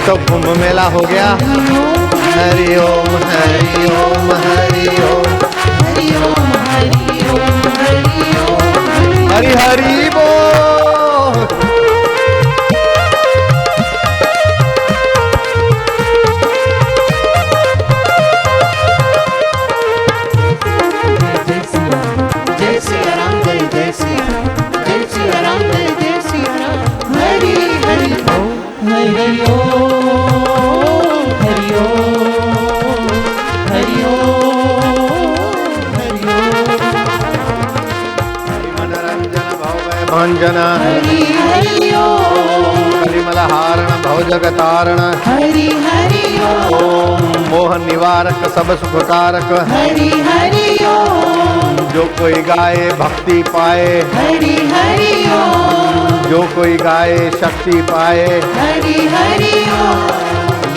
तो कुंभ मेला हो गया। हरि ओम हरि ओम हरि ओम हरि ओम हरि ओम हरि ओम हरि हरि बोल। जय सिया राम जय जय सिया राम जय जय सिया राम। हरि हरि ओम हरि ओम हरि ओम हरि ओम हरि ओम मनोरंजन भव भंजन हरि हरि ओम कलिमल हारण भव जगतारण हरि हरि ओम ओम मोह निवारक सब सुखकारक हरि हरि ओम जो कोई गाए भक्ति पाए हरि हरि ओम जो कोई गाए शक्ति पाए हरि हरि ओम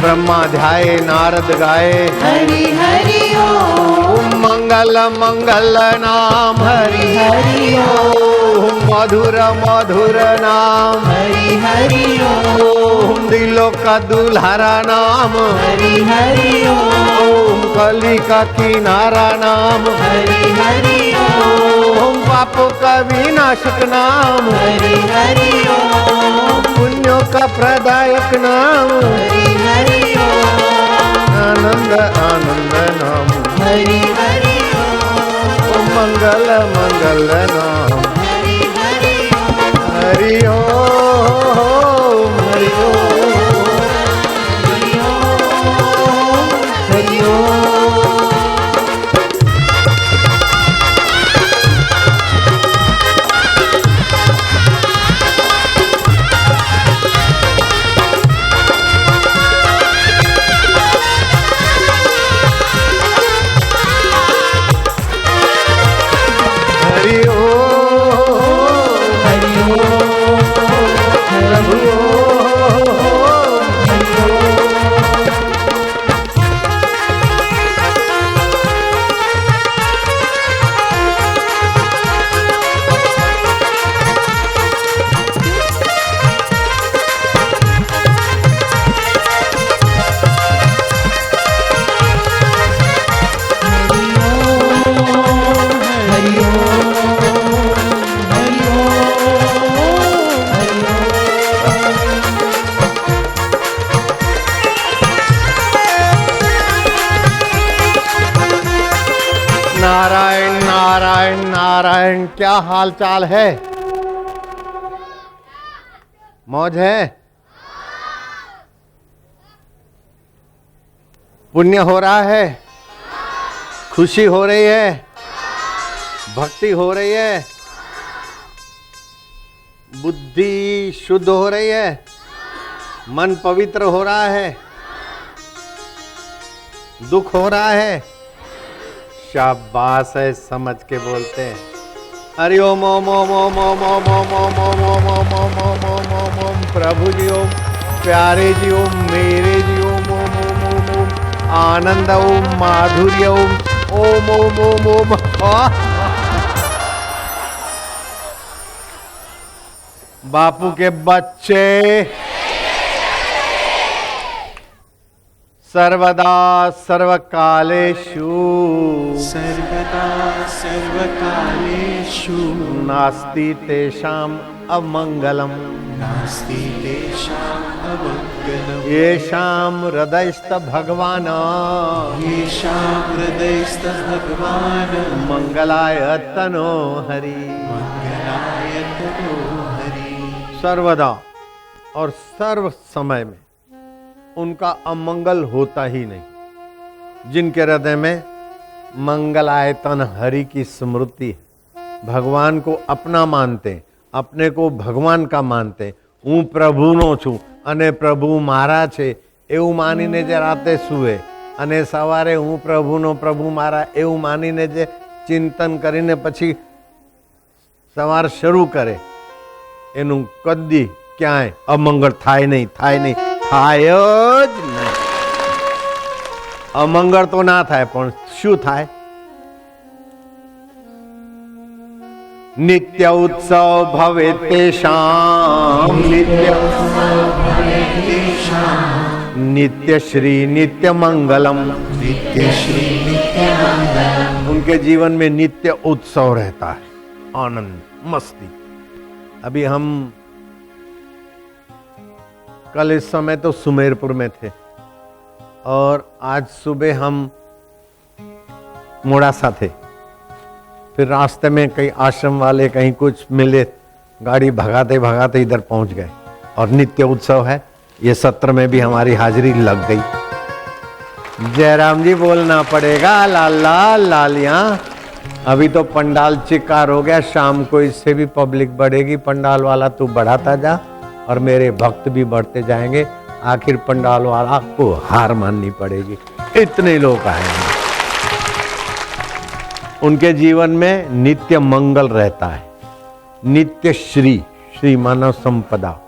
ब्रह्मा ध्याए नारद गाए हरि हरि ओम मंगल मंगल नाम हरि हरि ओम ओम मधुर मधुर नाम हरि हरि ओम ओम दिलों का दुल्हारा नाम हरि हरि ओम ओम कली का किनारा नाम हरि हरि ओम ओम पापों का विनाशक नाम हरि हरि ओम पुण्यों का प्रदायक नाम हरि हरि ओम आनंद आनंद नाम हरि हरि ओम मंगल मंगल नाम हरि हरि हरि ओम हरि ओम हरि ओम हरि ओम हरि ओम प्रभु ओम हरि ओम हरि ओम हरि नारायण नारायण नारायण। क्या हाल चाल है? मौज है? पुण्य हो रहा है? खुशी हो रही है? भक्ति हो रही है? बुद्धि शुद्ध हो रही है? मन पवित्र हो रहा है? दुख हो रहा है? शाबाश है, समझ के बोलते हैं। हरि ओम ओम ओम ओम ओम ओम ओम ओम ओम ओम ओम ओम ओम ओम ओम ओम प्रभु जी ओम, प्यारे जी ओम, मेरे जी ओम ओम ओम ओम ओम आनंद ओम, माधुर्य ओम ओम ओम ओम ओम। बापू के बच्चे सर्वदा सर्वकालेषु सर्वदा सर्वकालेषु नास्ति तेषाम् अमंगलम् नास्ति तेषाम् अमङ्गलम् येषां हृदयस्थ भगवान् येषां हृदयस्थः भगवान् मंगलाय तनो हरि। मङ्गलाय तनो हरि। सर्वदा और सर्व समय में उनका अमंगल होता ही नहीं। जिनके हृदय में मंगलायतन हरि की स्मृति है, भगवान को अपना मानते, अपने को भगवान का मानते, હું પ્રભુનો છું અને પ્રભુ મારા છે એવું માનીને જે રાતે સૂવે અને સવારે હું પ્રભુનો પ્રભુ મારા એવું માનીને જે ચિંતન કરીને પછી સવાર શરૂ કરે, એનું કદી ક્યાંય અમંગળ થાય નહીં, થાય નહીં, થાય જ નહીં। અમંગળ તો ના થાય, પણ શું થાય? नित्य उत्सव भवे तेषां, नित्य उत्सव भवे तेषां नित्य श्री नित्य मंगलम। नित्य श्री नित्य मंगलम। उनके जीवन में नित्य उत्सव रहता है, आनंद मस्ती। अभी हम कल इस समय तो सुमेरपुर में थे और आज सुबह हम मोड़ासा थे। फिर रास्ते में कई आश्रम वाले कहीं कुछ मिले, गाड़ी भगाते भगाते इधर पहुंच गए और नित्य उत्सव है। ये सत्र में भी हमारी हाजिरी लग गई। जयराम जी बोलना पड़ेगा, लाला लालियां। अभी तो पंडाल चिकार हो गया, शाम को इससे भी पब्लिक बढ़ेगी। पंडाल वाला तू बढ़ाता जा और मेरे भक्त भी बढ़ते जाएंगे। आखिर पंडाल वाला को हार माननी पड़ेगी, इतने लोग आएंगे। उनके जीवन में नित्य मंगल रहता है, नित्य श्री। श्री मानव संपदा,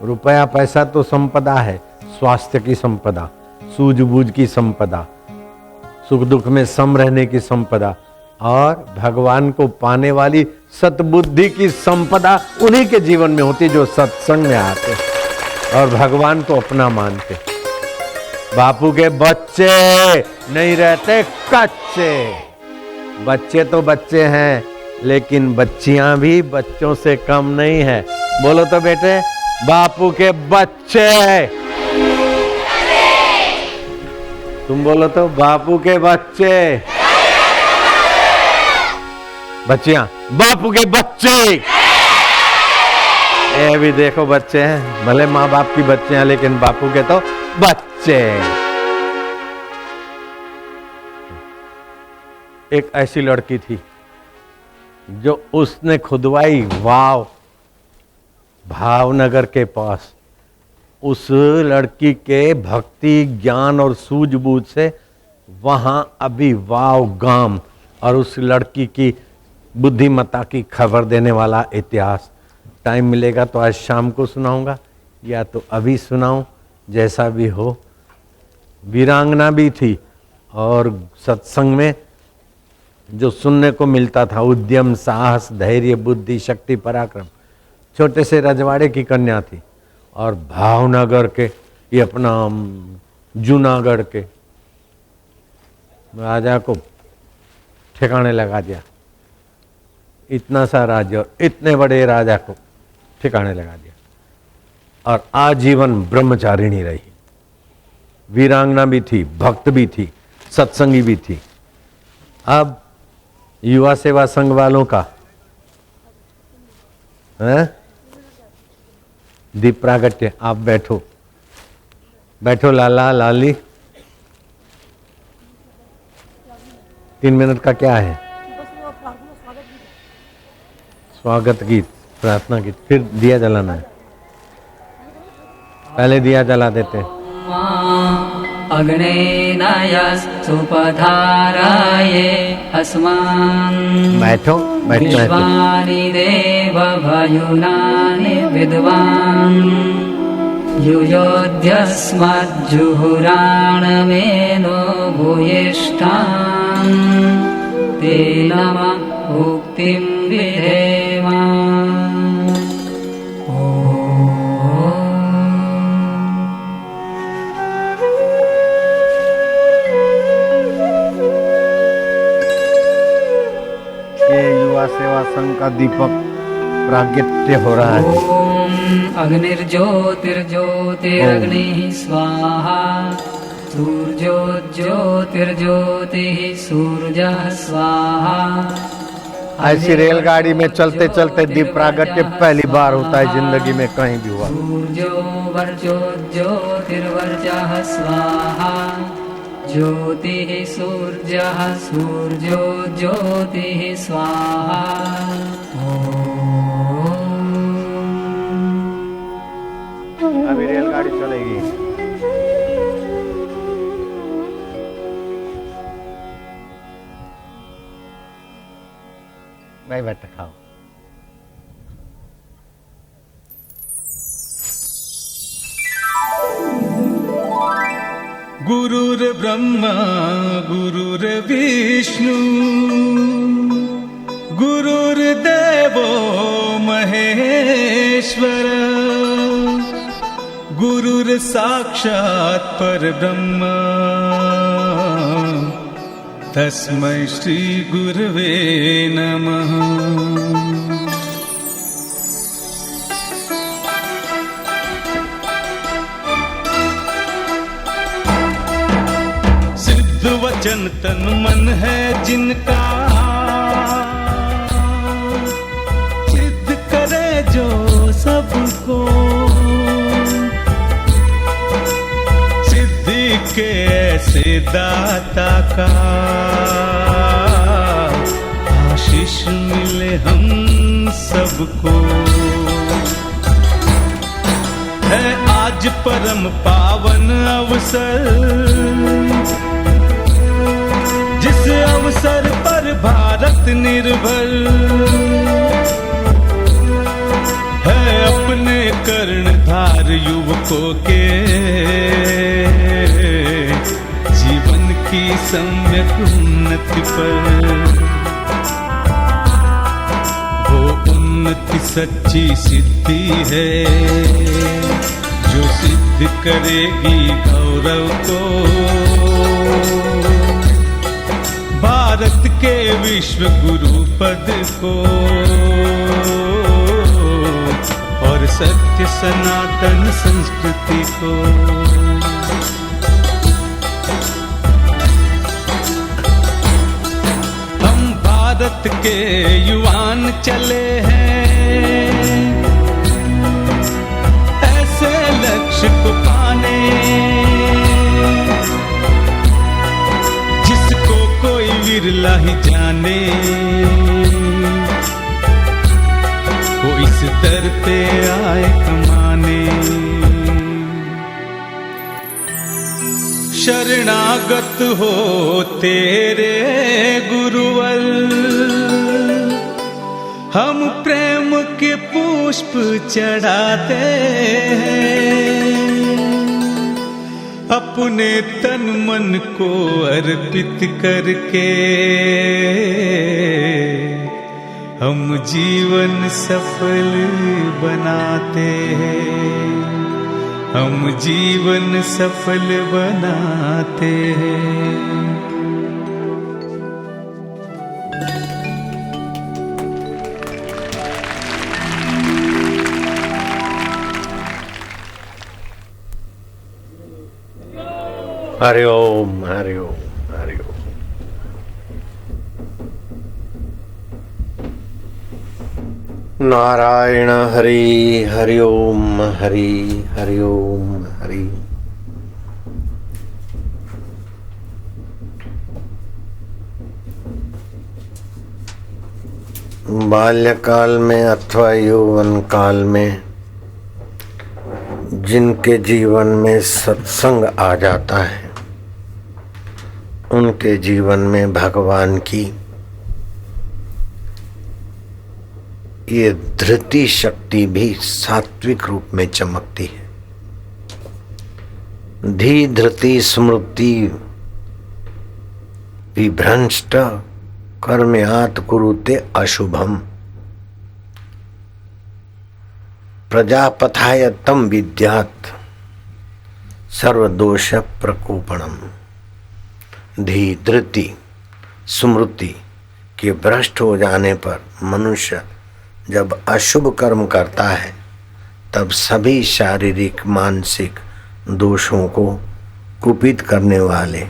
रुपया पैसा तो संपदा है, स्वास्थ्य की संपदा, सूझबूझ की संपदा, सुख दुख में सम रहने की संपदा और भगवान को पाने वाली सतबुद्धि की संपदा उन्हीं के जीवन में होती जो सत्संग में आते और भगवान को अपना मानते। बापू के बच्चे नहीं रहते कच्चे। बच्चे तो बच्चे हैं, लेकिन बच्चियां भी बच्चों से कम नहीं है। बोलो तो बेटे, बापू के बच्चे। तुम बोलो तो, बापू के बच्चे। बच्चियां, बापू के बच्चे। ये भी देखो बच्चे हैं, भले माँ बाप की बच्चे हैं, लेकिन बापू के तो बच्चे। एक ऐसी लड़की थी जो उसने खुदवाई वाव भावनगर के पास। उस लड़की के भक्ति ज्ञान और सूझबूझ से वहां अभी वाव गांव और उस लड़की की बुद्धिमत्ता की खबर देने वाला इतिहास। टाइम मिलेगा तो आज शाम को सुनाऊंगा या तो अभी सुनाऊं, जैसा भी हो। वीरांगना भी थी और सत्संग में जो सुनने को मिलता था, उद्यम, साहस, धैर्य, बुद्धि, शक्ति, पराक्रम। छोटे से रजवाड़े की कन्या थी और भावनगर के, ये अपना जूनागढ़ के राजा को ठिकाने लगा दिया। इतना सा राज्य और इतने बड़े राजा को ठिकाने लगा दिया और आजीवन ब्रह्मचारिणी रही। वीरांगना भी थी, भक्त भी थी, सत्संगी भी थी। अब युवा सेवा संघ वालों का है दीप प्रागट्य। आप बैठो बैठो लाला लाली। 3 मिनट का क्या है? स्वागत गीत, प्रार्थना गीत, फिर दिया जलाना है। पहले दिया जला देते हैं। अग्नेनाय सुपधाराये अस्मान् बैठो बैठो विश्वानि देव भयुनानि विद्वान् युयोध्यस्मज्जुहुराणमेनो भूयिष्ठान् तेन भुक्तिं विधेम। सेवा संघ का दीपक प्रागट्य हो रहा है। ओम अग्निर्ज्योतिर्ज्योतिरग्निः स्वाहा सूर्योज्योतिर्ज्योतिः सूर्यः स्वाहा। ऐसी रेलगाड़ी में चलते चलते दीप प्रागट्य पहली बार होता है जिंदगी में, कहीं भी हुआ। सूर्यो वर्चोज्योतिर्वर्चः स्वाहा ज्योतिः सूर्यः सूर्यो ज्योतिः स्वाहा। अभी रेलगाड़ी चलेगी। भाई बैठ खाओ। गुरुर्ब्रह्मा गुरुर्विष्णु गुरुर्देवो महेश्वर गुरुर साक्षात् परब्रह्म तस्मै श्री गुरवे नमः। सिद्ध वचन तन मन है जिनका, सिद्ध करे जो सबको, सिद्धि के ऐसे दाता का आशीष मिले हम सबको। है आज परम पावन अवसर, जिस अवसर पर भारत निर्भर है अपने कर्णधार युवकों के जीवन की सम्यक उन्नति पर। वो उन्नति सच्ची सिद्धि है जो सिद्ध करेगी गौरव को, भारत के विश्व गुरु पद को और सत्य सनातन संस्कृति को। हम भारत के युवान चले हैं ऐसे लक्ष्य को पाने, जिसको कोई विरला ही जाने। वो इस दर पे आए कमाने, शरणागत हो तेरे गुरुवर, हम प्रेम के पुष्प चढ़ाते हैं। अपने तन मन को अर्पित करके हम जीवन सफल बनाते हैं, हम जीवन सफल बनाते हैं। हरि ओम हरि ओम हरि ओम। नारायण हरि हरि ओम हरि हरि ओम हरि। बाल्यकाल में अथवा यौवन काल में जिनके जीवन में सत्संग आ जाता है, उनके जीवन में भगवान की ये धृति शक्ति भी सात्विक रूप में चमकती है। धी धृति स्मृति विभ्रंष्ट कर्मयात कुरुते अशुभम प्रजापथाय तम विद्यात् सर्वदोष प्रकोपणम। धी धृति स्मृति के भ्रष्ट हो जाने पर मनुष्य जब अशुभ कर्म करता है, तब सभी शारीरिक मानसिक दोषों को कुपित करने वाले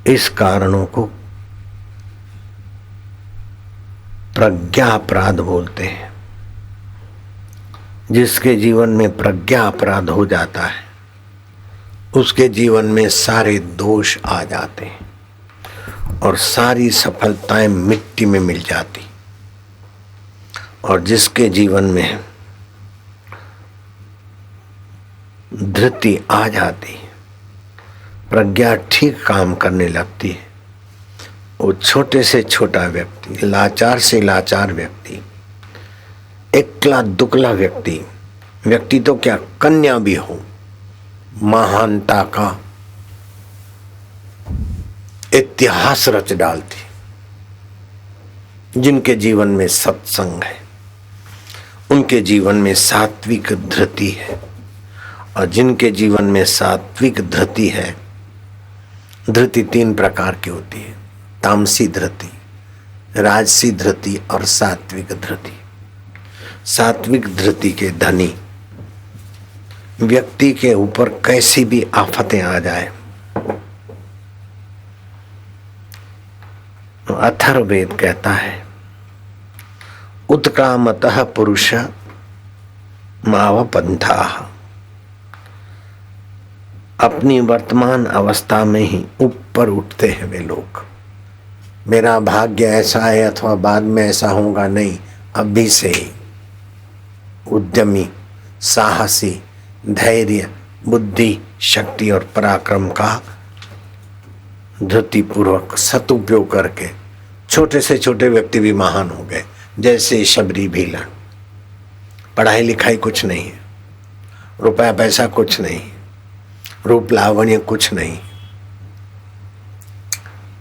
इस कारणों को प्रज्ञा अपराध बोलते हैं। जिसके जीवन में प्रज्ञा अपराध हो जाता है, उसके जीवन में सारे दोष आ जाते हैं और सारी सफलताएं मिट्टी में मिल जाती। और जिसके जीवन में धृति आ जाती, प्रज्ञा ठीक काम करने लगती है, वो छोटे से छोटा व्यक्ति, लाचार से लाचार व्यक्ति, एकला दुकला व्यक्ति तो क्या कन्या भी हो, महानता का इतिहास रच डालती। जिनके जीवन में सत्संग है उनके जीवन में सात्विक धृति है। और जिनके जीवन में सात्विक धृति है, धृति 3 प्रकार की होती है, तामसी धृति, राजसी धृति और सात्विक धृति। सात्विक धृति के धनी व्यक्ति के ऊपर कैसी भी आफतें आ जाए, अथर्ववेद कहता है उत्क्रामतः पुरुष मावपंथाः, अपनी वर्तमान अवस्था में ही ऊपर उठते हैं वे लोग। मेरा भाग्य ऐसा है अथवा बाद में ऐसा होगा, नहीं, अभी से ही उद्यमी, साहसी, धैर्य, बुद्धि, शक्ति और पराक्रम का धृतिपूर्वक सदुपयोग करके छोटे से छोटे व्यक्ति भी महान हो गए। जैसे शबरी भीलन, पढ़ाई लिखाई कुछ नहीं है, रुपया पैसा कुछ नहीं, रूप लावण्य कुछ नहीं,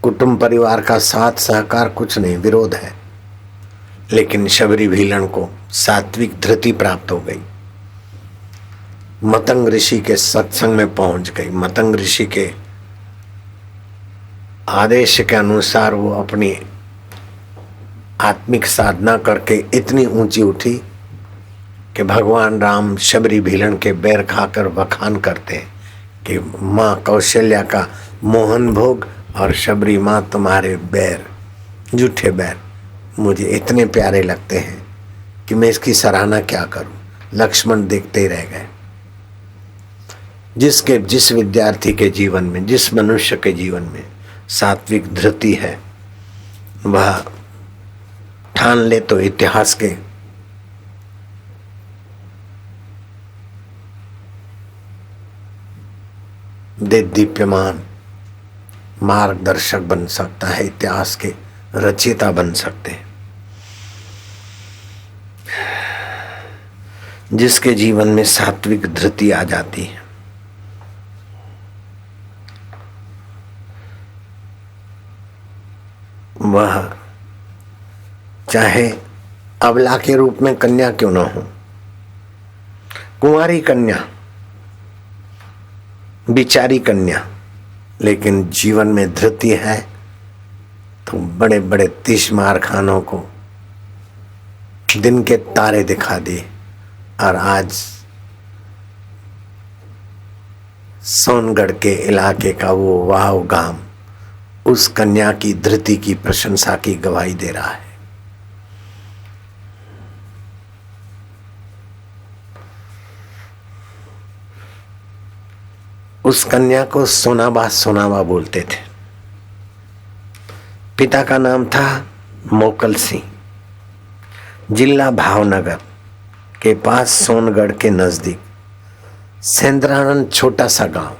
कुटुंब परिवार का साथ सहकार कुछ नहीं, विरोध है, लेकिन शबरी भीलन को सात्विक धृति प्राप्त हो गई। मतंग ऋषि के सत्संग में पहुंच गई। मतंग ऋषि के आदेश के अनुसार वो अपनी आत्मिक साधना करके इतनी ऊंची उठी कि भगवान राम शबरी भीलन के बैर खाकर बखान करते हैं कि माँ कौशल्या का मोहन भोग और शबरी माँ तुम्हारे बैर, झूठे बैर मुझे इतने प्यारे लगते हैं कि मैं इसकी सराहना क्या करूं। लक्ष्मण देखते ही रह गए। जिस विद्यार्थी के जीवन में, जिस मनुष्य के जीवन में सात्विक धृति है, वह ठान ले तो इतिहास के दीप्यमान मार्गदर्शक बन सकता है, इतिहास के रचयिता बन सकते हैं। जिसके जीवन में सात्विक धृति आ जाती है, वह चाहे अबला के रूप में कन्या क्यों न हो, कुंवारी कन्या, बिचारी कन्या, लेकिन जीवन में धृति है तो बड़े बड़े तीसमार खानों को दिन के तारे दिखा दिए। और आज सोनगढ़ के इलाके का वो वाव गांव उस कन्या की धृति की प्रशंसा की गवाही दे रहा है। उस कन्या को सोनाबा बोलते थे। पिता का नाम था मोकल सिंह। जिला भावनगर के पास सोनगढ़ के नजदीक सेंद्रानन छोटा सा गांव।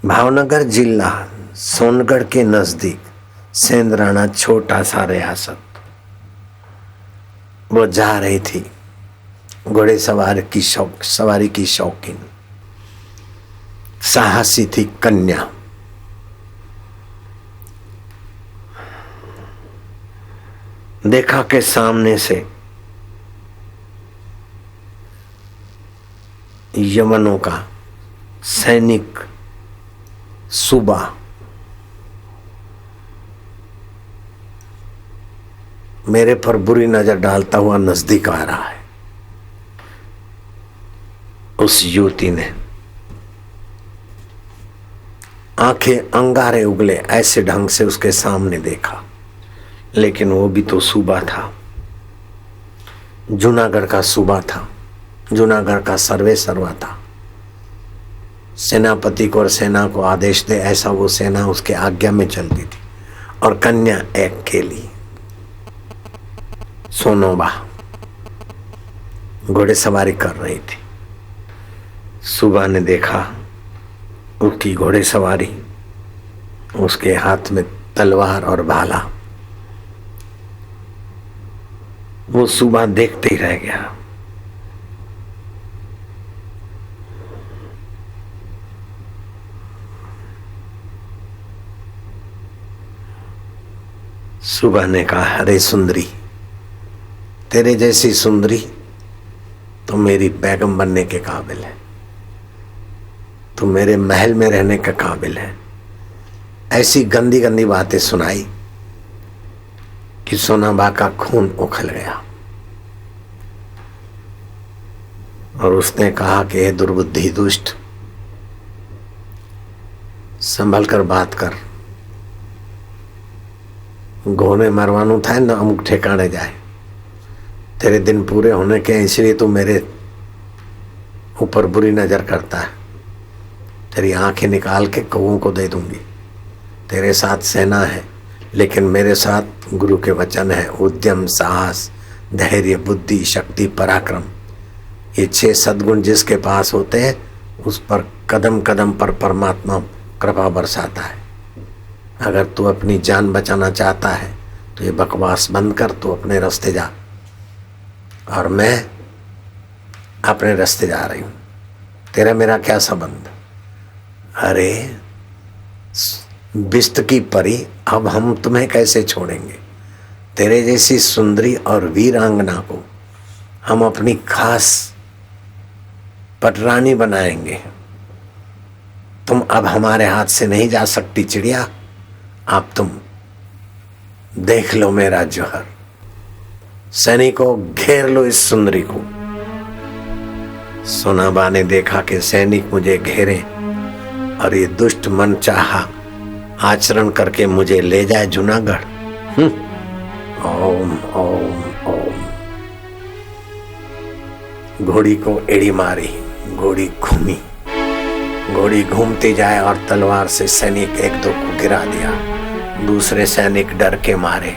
भावनगर जिला सोनगढ़ के नजदीक सेंद्राना छोटा सा रियासत। वो जा रही थी घोड़े सवारी की शौकीन, साहसी थी कन्या। देखा के सामने से यमनों का सैनिक सूबा मेरे पर बुरी नजर डालता हुआ नजदीक आ रहा है। उस युवती ने आंखें अंगारे उगले ऐसे ढंग से उसके सामने देखा, लेकिन वो भी तो सूबा था, जूनागढ़ का सूबा था, जूनागढ़ का सर्वे सर्वा था। सेनापति को और सेना को आदेश दे ऐसा वो सेना उसके आज्ञा में चलती थी। और कन्या एक खेली सोनोबा घोड़े सवारी कर रही थी। सुबह ने देखा उसकी घोड़े सवारी, उसके हाथ में तलवार और भाला। वो सुबह देखते ही रह गया। सुबह ने कहा, अरे सुंदरी, तेरे जैसी सुंदरी तो मेरी बेगम बनने के काबिल है, तू मेरे महल में रहने के काबिल है। ऐसी गंदी गंदी बातें सुनाई कि सोनाबा का खून उखल गया और उसने कहा कि हे दुर्बुद्धि दुष्ट, संभल कर बात कर, घोड़े मरवानू था न अमुक ठिकाने जाए, तेरे दिन पूरे होने के इसलिए तू मेरे ऊपर बुरी नजर करता है। तेरी आंखें निकाल के कौओं को दे दूंगी। तेरे साथ सेना है लेकिन मेरे साथ गुरु के वचन है, उद्यम, साहस, धैर्य, बुद्धि, शक्ति, पराक्रम। ये 6 सद्गुण जिसके पास होते हैं उस पर कदम कदम पर परमात्मा कृपा बरसाता है। अगर तू अपनी जान बचाना चाहता है तो ये बकवास बंद कर, तू अपने रास्ते जा और मैं अपने रास्ते जा रही हूं। तेरा मेरा क्या संबंध? अरे बिस्त की परी, अब हम तुम्हें कैसे छोड़ेंगे? तेरे जैसी सुंदरी और वीरांगना को हम अपनी खास पटरानी बनाएंगे। तुम अब हमारे हाथ से नहीं जा सकती चिड़िया, अब तुम देख लो मेरा जौहर। सैनिकों घेर लो इस सुंदरी को। सोनाबा ने देखा कि सैनिक मुझे घेरे और ये दुष्ट मन चाहा आचरण करके मुझे ले जाए जूनागढ़। ओम ओम ओम। घोड़ी को एड़ी मारी, घोड़ी घूमी, घोड़ी घूमती जाए और तलवार से सैनिक 1-2 को गिरा दिया। दूसरे सैनिक डर के मारे,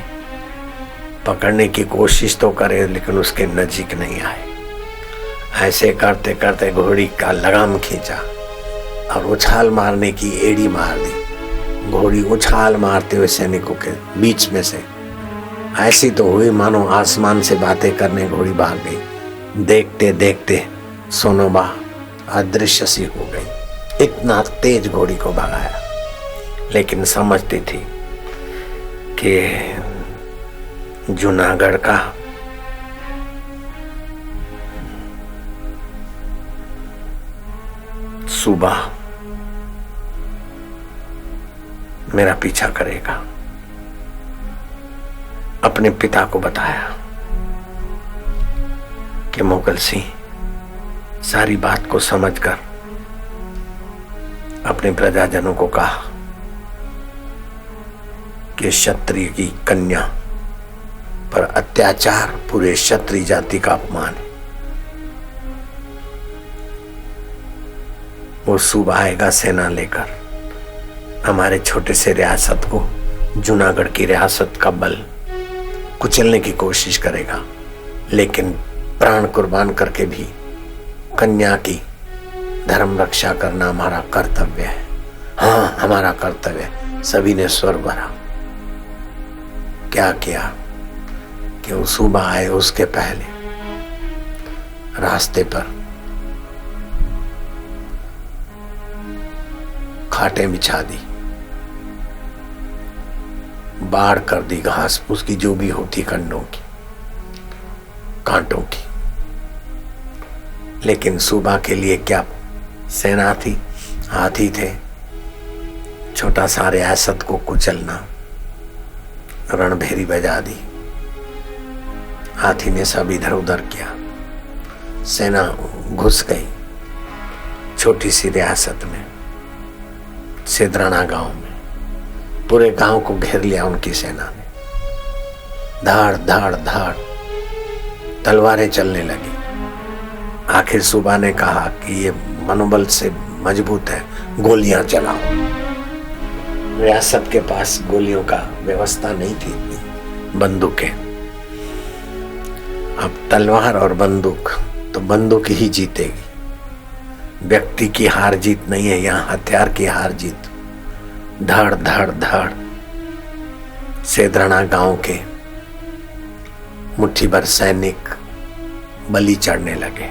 पकड़ने की कोशिश तो करे लेकिन उसके नजीक नहीं आए। ऐसे करते करते घोड़ी का लगाम खींचा और उछाल मारने की एड़ी मार दी। घोड़ी उछाल मारते हुए सैनिकों के बीच में से ऐसी तो हुई मानो आसमान से बातें करने घोड़ी भाग गई। देखते देखते सोनोबा अदृश्य सी हो गई। इतना तेज घोड़ी को भगाया, लेकिन समझती थी कि जूनागढ़ का सूबा मेरा पीछा करेगा। अपने पिता को बताया कि मुगल सिंह सारी बात को समझकर अपने प्रजाजनों को कहा कि क्षत्रिय की कन्या पर अत्याचार पूरे क्षत्रिय जाति का अपमान है। वो सूबा आएगा सेना लेकर, हमारे छोटे से रियासत को, जूनागढ़ की रियासत का बल कुचलने की कोशिश करेगा, लेकिन प्राण कुर्बान करके भी कन्या की धर्म रक्षा करना हमारा कर्तव्य है। हाँ, हमारा कर्तव्य है। सभी ने स्वर भरा। क्या किया कि वो सूबा आए उसके पहले रास्ते पर खाटें बिछा दी, बाढ़ कर दी घास उसकी जो भी होती कंडों की, कांटों की। लेकिन सूबा के लिए क्या सेना थी, हाथी थे। छोटा सा रियासत को कुचलना, रणभेरी बजा दी। हाथी ने सब इधर उधर किया, सेना घुस गई छोटी सी रियासत में, सिदराना गांव में। पूरे गांव को घेर लिया उनकी सेना ने। धाड़ धाड़ धाड़ तलवारें चलने लगी। आखिर सूबा ने कहा कि ये मनोबल से मजबूत है, गोलियां चलाओ। रियासत के पास गोलियों का व्यवस्था नहीं थी, बंदूकें। अब तलवार और बंदूक तो बंदूक ही जीतेगी। व्यक्ति की हार जीत नहीं है, यहाँ हथियार की हार जीत। धड़ धड़ धड़ सेदराना गांव के मुट्ठी भर सैनिक बलि चढ़ने लगे।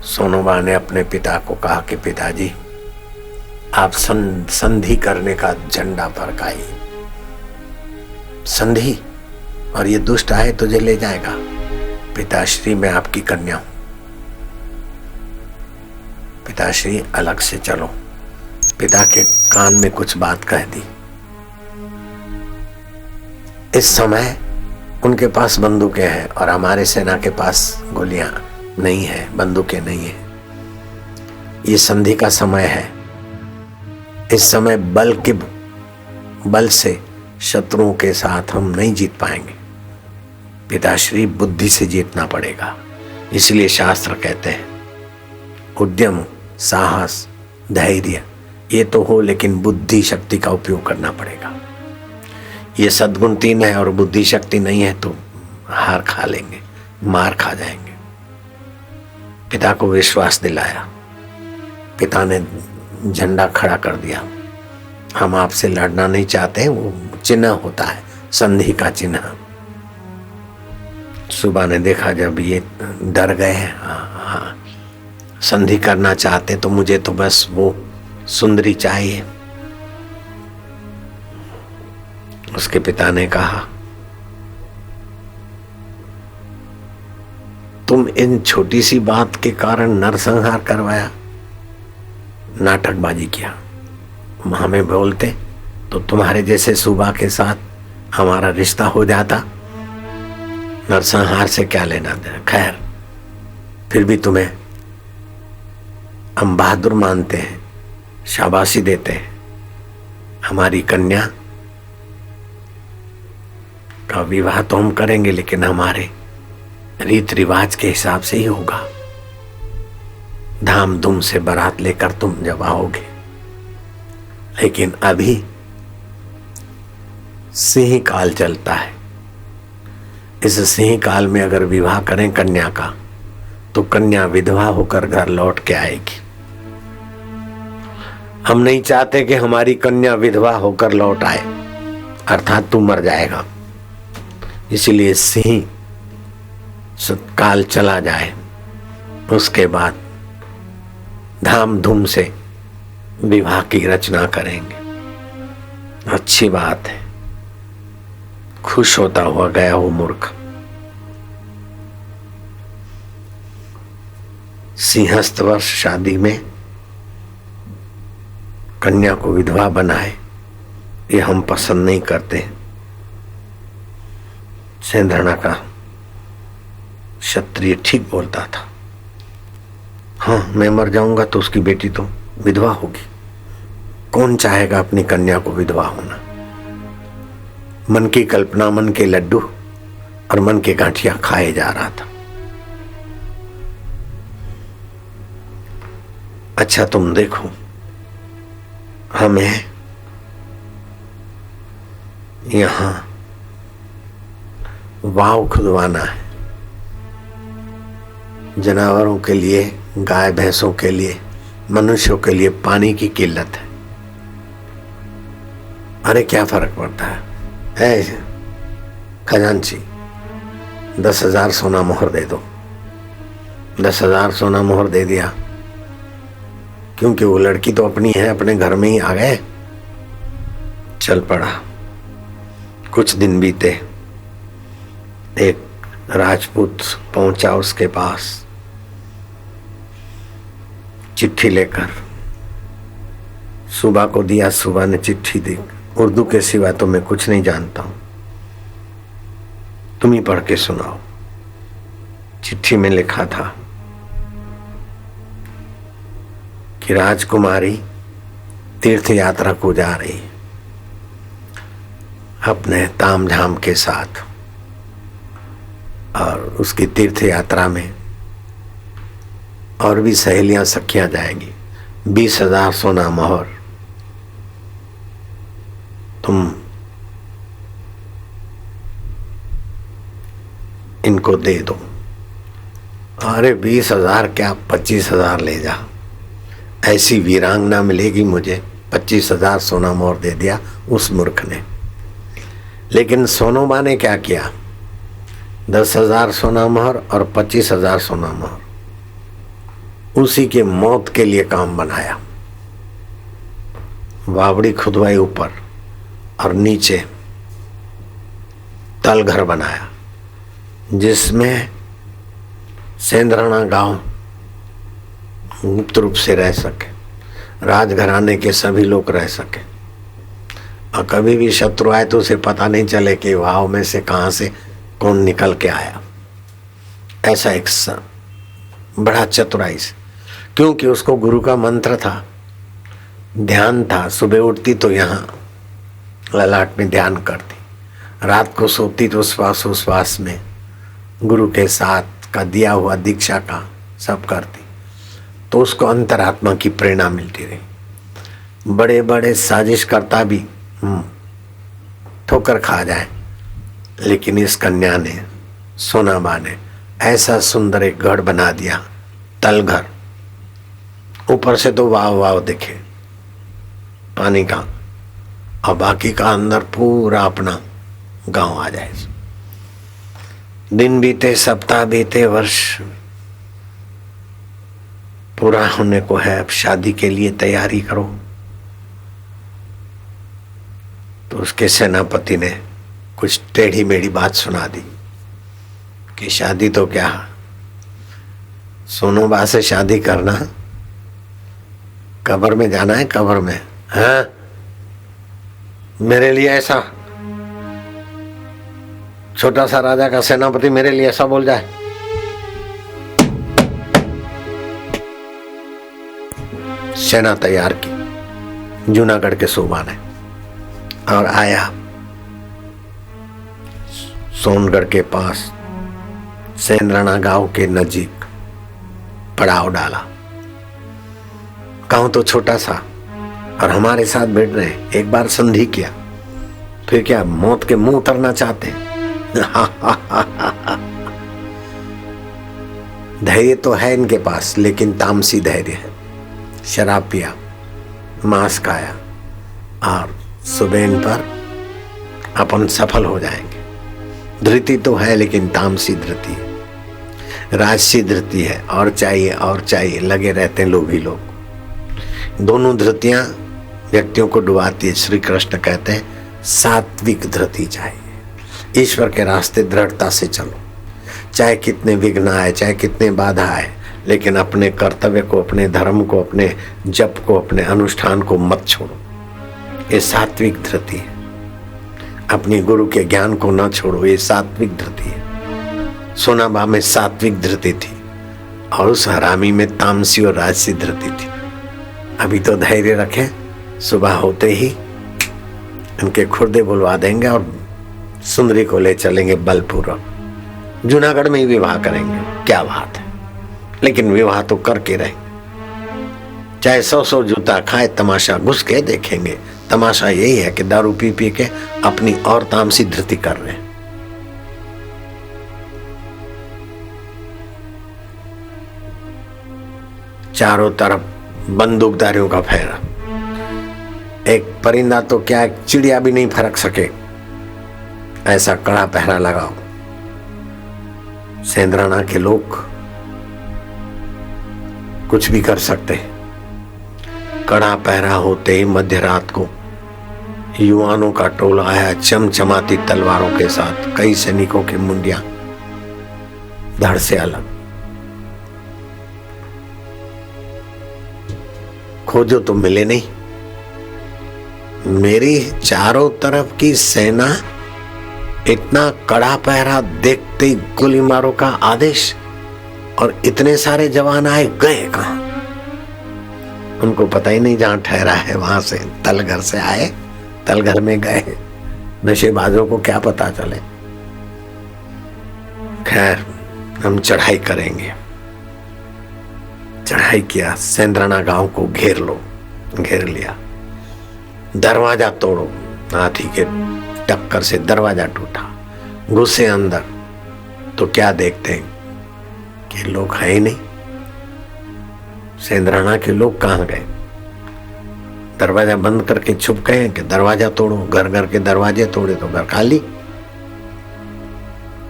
सोनोबा ने अपने पिता को कहा कि पिताजी, आप संधि करने का झंडा फरकाइए। संधि? और ये दुष्ट आए तुझे ले जाएगा। पिताश्री मैं आपकी कन्या हूं, पिताश्री अलग से चलो। पिता के कान में कुछ बात कह दी। इस समय उनके पास बंदूकें हैं और हमारे सेना के पास गोलियां नहीं है, बंदूकें नहीं है। ये संधि का समय है। इस समय बल से शत्रुओं के साथ हम नहीं जीत पाएंगे। पिताश्री बुद्धि से जीतना पड़ेगा। इसलिए शास्त्र कहते हैं उद्यम, साहस, धैर्य ये तो हो, लेकिन बुद्धि शक्ति का उपयोग करना पड़ेगा। ये सद्गुण 3 है और बुद्धि शक्ति नहीं है तो हार खा लेंगे, मार खा जाएंगे। पिता को विश्वास दिलाया। पिता ने झंडा खड़ा कर दिया। हम आपसे लड़ना नहीं चाहते, वो चिन्ह होता है, संधि का चिन्ह। सुबह ने देखा जब ये डर गए, हाँ संधि करना चाहते तो मुझे तो बस वो सुंदरी चाहिए। उसके पिता ने कहा तुम इन छोटी सी बात के कारण नरसंहार करवाया, नाटकबाजी किया। हमें बोलते तो तुम्हारे जैसे सुबह के साथ हमारा रिश्ता हो जाता। नरसंहार से क्या लेना देना। खैर फिर भी तुम्हें हम बहादुर मानते हैं, शाबाशी देते हैं। हमारी कन्या का विवाह तो हम करेंगे, लेकिन हमारे रीत रिवाज के हिसाब से ही होगा। धाम धूम से बारात लेकर तुम जब आओगे, लेकिन अभी सिंह काल चलता है। इस सिंह काल में अगर विवाह करें कन्या का तो कन्या विधवा होकर घर लौट के आएगी। हम नहीं चाहते कि हमारी कन्या विधवा होकर लौट आए, अर्थात तू मर जाएगा। इसलिए सिंह काल चला जाए, उसके बाद धाम धूम से विवाह की रचना करेंगे। अच्छी बात है। खुश होता हुआ गया वो मूर्ख। सिंहस्थ वर्ष शादी में कन्या को विधवा बनाए, ये हम पसंद नहीं करते। सेंधरणा का क्षत्रिय ठीक बोलता था। हाँ मैं मर जाऊंगा तो उसकी बेटी तो विधवा होगी। कौन चाहेगा अपनी कन्या को विधवा होना। मन की कल्पना, मन के लड्डू और मन के गांठिया खाए जा रहा था। अच्छा तुम देखो, हमें यहां वाव खुदवाना है। जानवरों के लिए, गाय भैंसों के लिए, मनुष्यों के लिए पानी की किल्लत है। अरे क्या फर्क पड़ता है। खजांची 10,000 सोना मोहर दे दो। 10,000 सोना मोहर दे दिया, क्योंकि वो लड़की तो अपनी है, अपने घर में ही आ गए। चल पड़ा। कुछ दिन बीते, एक राजपूत पहुंचा उसके पास चिट्ठी लेकर। सुबह को दिया, सुबह ने चिट्ठी दी। उर्दू के सिवा तो मैं कुछ नहीं जानता हूं, तुम ही पढ़ के सुनाओ। चिट्ठी में लिखा था कि राजकुमारी तीर्थ यात्रा को जा रही है अपने तामझाम के साथ, और उसकी तीर्थ यात्रा में और भी सहेलियां सखियां जाएंगी। 20,000 सोना मोहर तुम इनको दे दो। अरे 20,000 क्या, 25,000 ले जा। ऐसी वीरांगना मिलेगी मुझे। 25,000 सोना मोहर दे दिया उस मूर्ख ने। लेकिन सोनोबा ने क्या किया, 10,000 सोना मोहर और 25,000 सोना मोहर उसी के मौत के लिए काम बनाया। वावड़ी खुदवाई ऊपर और नीचे तल घर बनाया जिसमें सेंद्राना गांव गुप्त रूप से रह सके, राजघराने के सभी लोग रह सके, और कभी भी शत्रु आए तो उसे पता नहीं चले कि वाव में से कहां से कौन निकल के आया। ऐसा एक बड़ा चतुराई से, क्योंकि उसको गुरु का मंत्र था, ध्यान था। सुबह उठती तो यहाँ ललाट में ध्यान करती, रात को सोती तो श्वासोश्वास में गुरु के साथ का दिया हुआ दीक्षा का सब करती, तो उसको अंतरात्मा की प्रेरणा मिलती रही। बड़े बड़े साजिश करता भी ठोकर खा जाए, लेकिन इस कन्या ने, सोनाबा ने ऐसा सुंदर एक गढ़ बना दिया, तल घर। ऊपर से तो वाव वाव दिखे पानी का, और बाकी का अंदर पूरा अपना गांव आ जाए। दिन बीते, सप्ताह बीते, वर्ष पूरा होने को है, अब शादी के लिए तैयारी करो। तो उसके सेनापति ने कुछ टेढ़ी मेढ़ी बात सुना दी कि शादी तो क्या, सोनोबा से शादी करना, कब्र में जाना है, कब्र में। हाँ, मेरे लिए ऐसा छोटा सा राजा का सेनापति मेरे लिए ऐसा बोल जाए। सेना तैयार की जूनागढ़ के सूबा ने, और आया सोनगढ़ के पास सेंद्राना गांव के नजीक पड़ाव डाला। गांव तो छोटा सा, और हमारे साथ बैठ रहे। एक बार संधि किया, फिर क्या मौत के मुंह उतरना चाहते हैं? धैर्य तो है इनके पास, लेकिन तामसी धैर्य है। शराब पिया, मांस खाया, और सुबह इन पर अपन सफल हो जाएंगे। धृति तो है, लेकिन तामसी धृति है, राजसी धृति है, और चाहिए लगे रहते हैं लोभी लोग। दोनों धृतियां व्यक्तियों को डुबाती है। श्री कृष्ण कहते हैं सात्विक धृति चाहिए। ईश्वर के रास्ते दृढ़ता से चलो, चाहे कितने विघ्न आए, चाहे कितने बाधा आए, लेकिन अपने कर्तव्य को, अपने धर्म को, अपने जप को, अपने अनुष्ठान को मत छोड़ो। ये सात्विक धृति है। अपनी गुरु के ज्ञान को न छोड़ो, ये सात्विक धृति है। सोनाबा में सात्विक धृति थी, और उस हरामी में तामसी और राजसी धृति थी। अभी तो धैर्य रखें, सुबह होते ही इनके खुर्दे बुलवा देंगे और सुंदरी को ले चलेंगे बलपूर्वक। जूनागढ़ में ही विवाह करेंगे। क्या बात है, लेकिन विवाह तो करके रहेंगे। चाहे 100 जूता खाए, तमाशा घुस के देखेंगे। तमाशा यही है कि दारू पी पी के अपनी और तामसी धृति कर रहे हैं। चारों तरफ बंदूकधारियों का फेरा। एक परिंदा तो क्या, एक चिड़िया भी नहीं फरक सके, ऐसा कड़ा पहरा लगाओ। सेंद्राना के लोग कुछ भी कर सकते हैं। कड़ा पहरा होते ही मध्य रात को युवानों का टोला आया, चमचमाती तलवारों के साथ। कई सैनिकों की मुंडियां धड़ से अलग। खोजो तो मिले नहीं। मेरी चारों तरफ की सेना, इतना कड़ा पहरा, देखते ही गोली मारो का आदेश, और इतने सारे जवान आए, गए कहां? उनको पता ही नहीं जहां ठहरा है वहां से तलघर से आए, तलघर में गए। नशेबाजों को क्या पता चले। खैर, हम चढ़ाई करेंगे। चढ़ाई किया, सेंद्राना गांव को घेर लो। घेर लिया, दरवाजा तोड़ो। हाथी के टक्कर से दरवाजा टूटा। घुसे अंदर तो क्या देखते हैं कि लोग है ही नहीं। सेंद्राना के लोग कहां गए? दरवाजा बंद करके छुप गए कि दरवाजा तोड़ो। घर घर के दरवाजे तोड़े तो घर खाली,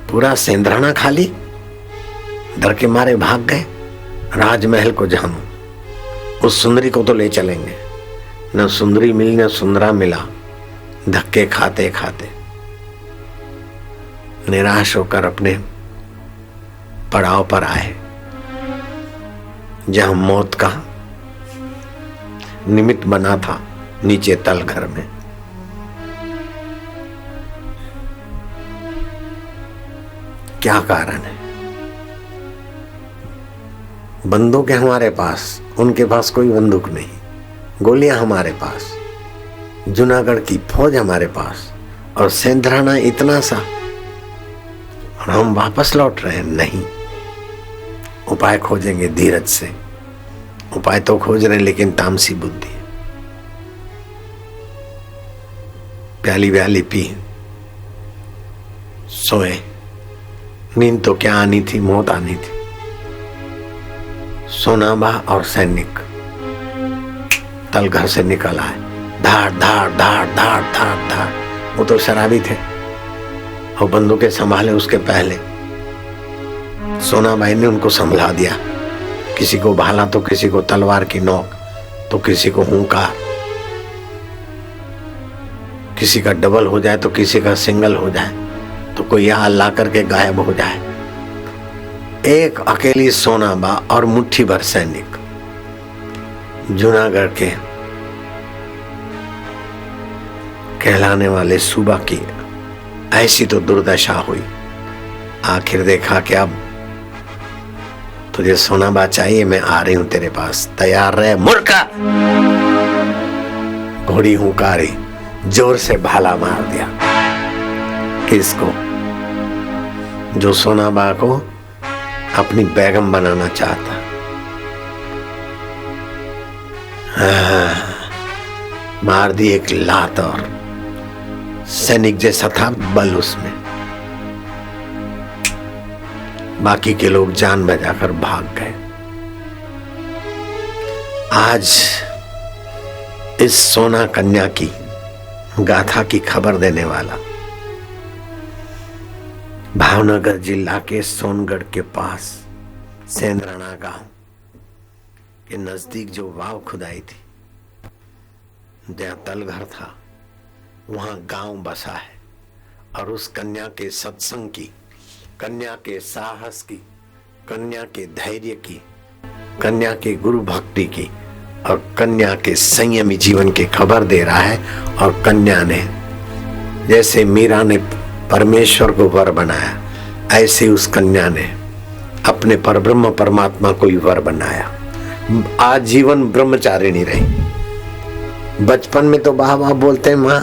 पूरा सेंद्राना खाली। डर के मारे भाग गए। राजमहल को जानो, उस सुंदरी को तो ले चलेंगे। न सुंदरी मिली, न सुंदरा मिला। धक्के खाते खाते निराश होकर अपने पड़ाव पर आए जहां मौत का निमित्त बना था, नीचे तल घर में। क्या कारण है? बंदूक है हमारे पास, उनके पास कोई बंदूक नहीं। गोलियां हमारे पास, जूनागढ़ की फौज हमारे पास, और सेंधराना इतना सा, और हम वापस लौट रहे हैं। नहीं, उपाय खोजेंगे धीरज से। उपाय तो खोज रहे हैं लेकिन तामसी बुद्धि है। प्याली व्याली पी, सोए। नींद तो क्या आनी थी, मौत आनी थी। सोनाबा और सैनिक तल घर से निकल आए, धाड़ धाड़ धाड़ धाड़ धाड़ धाड़। वो तो शराबी थे, वो बंदूकें संभाले। उसके पहले सोनाबाई ने उनको संभला दिया। किसी को भाला तो किसी को तलवार की नोक, तो किसी को हुंकार, किसी का डबल हो जाए तो किसी का सिंगल हो जाए, तो कोई या अल्लाह करके गायब हो जाए। एक अकेली सोनाबा और मुट्ठी भर सैनिक जूनागढ़ के कहलाने वाले सूबा की ऐसी तो दुर्दशा हुई। आखिर देखा कि अब तुझे सोनाबा चाहिए, मैं आ रही हूं तेरे पास, तैयार रहे मूर्खा। घोड़ी हुंकारी, जोर से भाला मार दिया। किसको? जो सोनाबा को अपनी बेगम बनाना चाहता। मार दी एक लात, और सैनिक जैसा था बल उसमें। बाकी के लोग जान बचाकर भाग गए। आज इस सोना कन्या की गाथा की खबर देने वाला भावनगर जिला के सोनगढ़ के पास सेंद्राना गांव के नजदीक जो वाव खुदाई थी, जहां तलघर था, वहां गांव बसा है। और उस कन्या के सत्संग की, कन्या के साहस की, कन्या के धैर्य की, कन्या के गुरु भक्ति की और कन्या के संयमी जीवन की खबर दे रहा है। और कन्या ने, जैसे मीरा ने परमेश्वर को वर बनाया, ऐसे उस कन्या ने अपने परब्रह्म परमात्मा को ही वर बनाया। आज जीवन ब्रह्मचारिणी रही। बचपन में तो बाबा बोलते हैं, माँ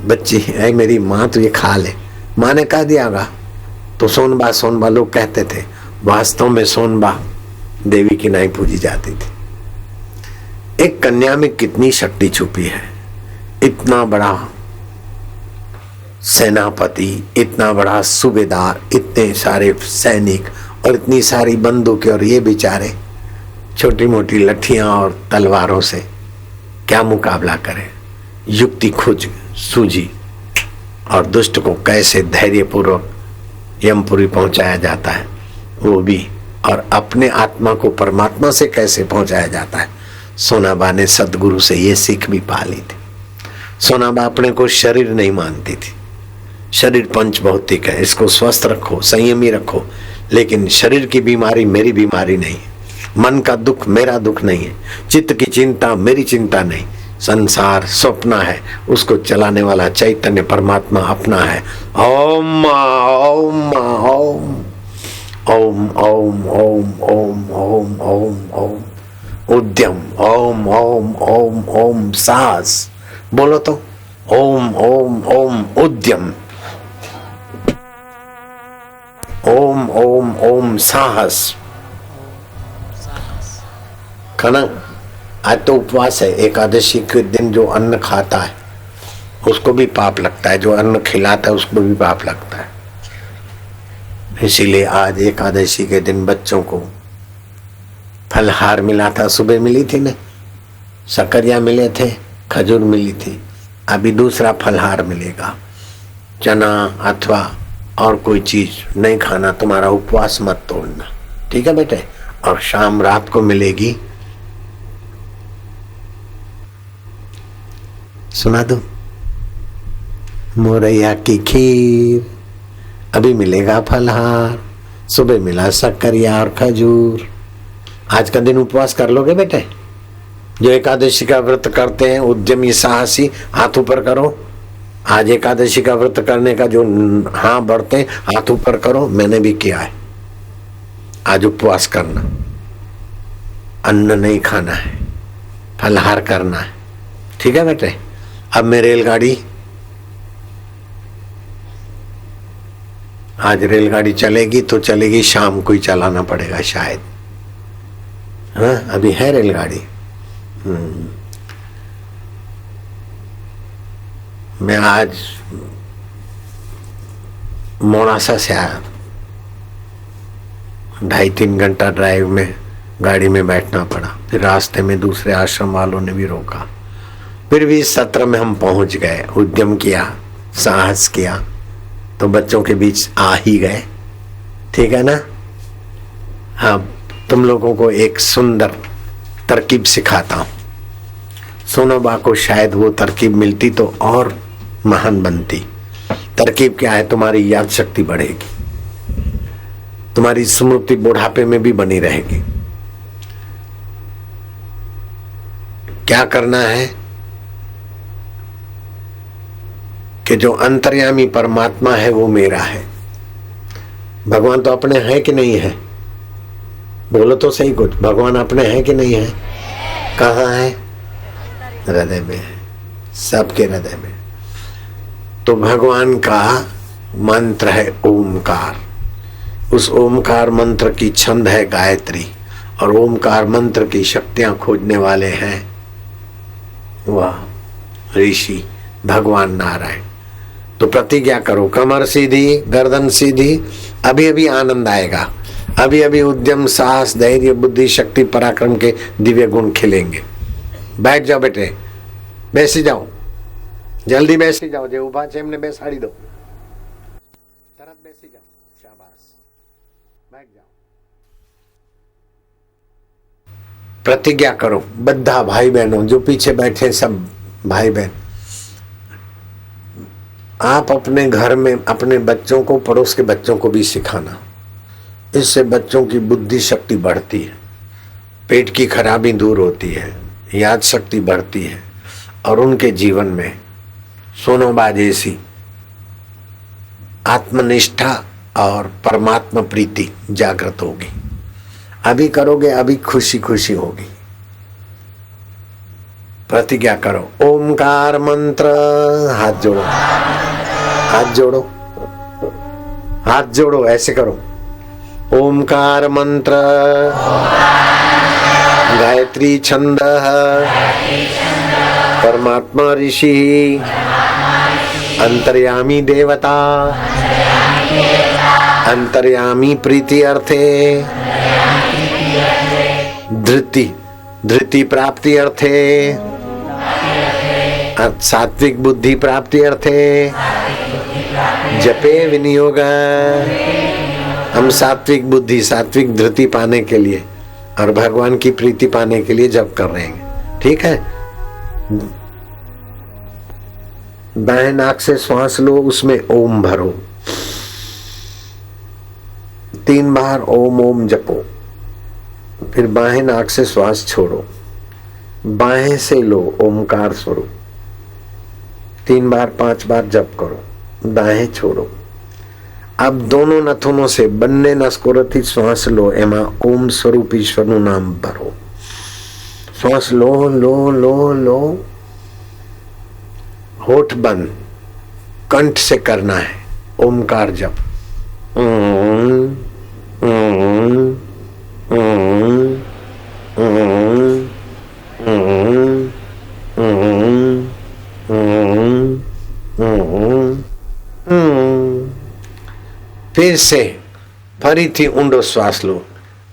बच्ची है मेरी माँ, तो ये खा ले। माँ ने कह दियागा तो सोनबा सोनबा लोग कहते थे। वास्तव में सोनबा देवी की नहीं पूजी जाती थी। एक कन्या में कितनी शक्ति छुपी है। इतना बड़ा सेनापति, इतना बड़ा सूबेदार, इतने सारे सैनिक और इतनी सारी बंदूकें, और ये बेचारे छोटी मोटी लठियां और तलवारों से क्या मुकाबला करें। युक्ति खुज सूझी और दुष्ट को कैसे धैर्यपूर्वक यमपुरी पहुंचाया जाता है वो भी, और अपने आत्मा को परमात्मा से कैसे पहुंचाया जाता है। सोनाबा ने सदगुरु से ये सीख भी पा ली थी। सोनाबा अपने को शरीर नहीं मानती थी। शरीर पंच भौतिक है, इसको स्वस्थ रखो, संयमी रखो, लेकिन शरीर की बीमारी मेरी बीमारी नहीं है। मन का दुख मेरा दुख नहीं है। चित्त की चिंता मेरी चिंता नहीं। संसार स्वप्न है, उसको चलाने वाला चैतन्य परमात्मा अपना है। ओम ओम ओम ओम ओम ओम ओम ओम ओम ओम उद्यम, ओम ओम ओम ओम साहस। बोलो तो, ओम ओम ओम उद्यम, ओम ओम ओम साहस। खाना आज तो उपवास है। एकादशी के दिन जो अन्न खाता है उसको भी पाप लगता है, जो अन्न खिलाता है उसको भी पाप लगता है। इसीलिए आज एकादशी के दिन बच्चों को फलहार मिला था। सुबह मिली थी ना, शकरिया मिले थे, खजूर मिली थी। अभी दूसरा फलहार मिलेगा, चना अथवा और कोई चीज नहीं खाना। तुम्हारा उपवास मत तोड़ना, ठीक है बेटे। और शाम रात को मिलेगी, सुना दो, मोरैया की खीर, अभी मिलेगा फलहार, सुबह मिला शक्करिया और खजूर। आज का दिन उपवास कर लोगे बेटे? जो एकादशी का व्रत करते हैं उद्यमी साहसी, हाथ ऊपर करो। आज एकादशी का व्रत करने का जो हाँ बढ़ते हैं हाथ ऊपर करो। मैंने भी किया है। आज उपवास करना, अन्न नहीं खाना है, फलहार करना है। ठीक है बेटे? अब मैं रेलगाड़ी, आज रेलगाड़ी चलेगी तो चलेगी, शाम को ही चलाना पड़ेगा शायद। हाँ अभी है रेलगाड़ी। मैं आज मोनासा से आया, 2.5-3 घंटा ड्राइव में गाड़ी में बैठना पड़ा। फिर रास्ते में दूसरे आश्रम वालों ने भी रोका। फिर भी इस सत्र में हम पहुंच गए। उद्यम किया, साहस किया तो बच्चों के बीच आ ही गए। ठीक है ना? हाँ, तुम लोगों को एक सुंदर तरकीब सिखाता हूं। सोनोबा को शायद वो तरकीब मिलती तो और महान बनती। तरकीब क्या है? तुम्हारी याद शक्ति बढ़ेगी, तुम्हारी स्मृति बुढ़ापे में भी बनी रहेगी। क्या करना है कि जो अंतर्यामी परमात्मा है वो मेरा है। भगवान तो अपने है कि नहीं है? बोलो तो सही कुछ। भगवान अपने है कि नहीं है? कहाँ है? हृदय में है, सबके हृदय में। तो भगवान का मंत्र है ओमकार। उस ओमकार मंत्र की छंद है गायत्री, और ओमकार मंत्र की शक्तियां खोजने वाले हैं वह ऋषि भगवान नारायण। तो प्रतिज्ञा करो, कमर सीधी, गर्दन सीधी। अभी अभी आनंद आएगा। अभी अभी उद्यम, साहस, धैर्य, बुद्धि, शक्ति, पराक्रम के दिव्य गुण खिलेंगे। बैठ जाओ बेटे, બેસી જાઓ, જલ્દી બેસી જાઓ। જે ઊભા છે એમને બેસાડી દો, તરત બેસી જાઓ। શાબાશ, बैठ जाओ। प्रतिज्ञा करो बद्धा भाई बहनों, जो पीछे बैठे सब भाई बहन, आप अपने घर में अपने बच्चों को, पड़ोस के बच्चों को भी सिखाना। इससे बच्चों की बुद्धि शक्ति बढ़ती है, पेट की खराबी दूर होती है, याद शक्ति बढ़ती है, और उनके जीवन में सोनोबा जैसी आत्मनिष्ठा और परमात्मा प्रीति जागृत होगी। अभी करोगे, अभी खुशी खुशी होगी। प्रतिज्ञा करो, ओमकार मंत्र। हाथ जोड़ो, हाथ जोड़ो, हाथ जोड़ो, ऐसे करो। ओमकार मंत्र, गायत्री छंद, परमात्मा ऋषि, अंतर्यामी देवता, अंतर्यामी प्रीति अर्थे, धृति, धृति प्राप्ति अर्थे, सात्विक बुद्धि प्राप्ति अर्थे, जपे विनियोग। हम सात्विक बुद्धि, सात्विक धृति पाने के लिए और भगवान की प्रीति पाने के लिए जप कर रहे हैं। ठीक है? दाएं नाक से श्वास लो, उसमें ओम भरो, 3 बार ओम ओम जपो। फिर बाएं नाक से श्वास छोड़ो, बाएं से लो ओमकार स्वरूप, 3 बार 5 बार जप करो, दाएं छोड़ो। अब दोनों नथुनों से बन्ने नसकोरथी श्वास लो, एमा ओम स्वरूप ईश्वर नु नाम भरो। श्वास लो लो लो लो, होठ बंद, कंठ से करना है ओमकार जप। फिर से ફરીથી ઊંડો શ્વાસ લો।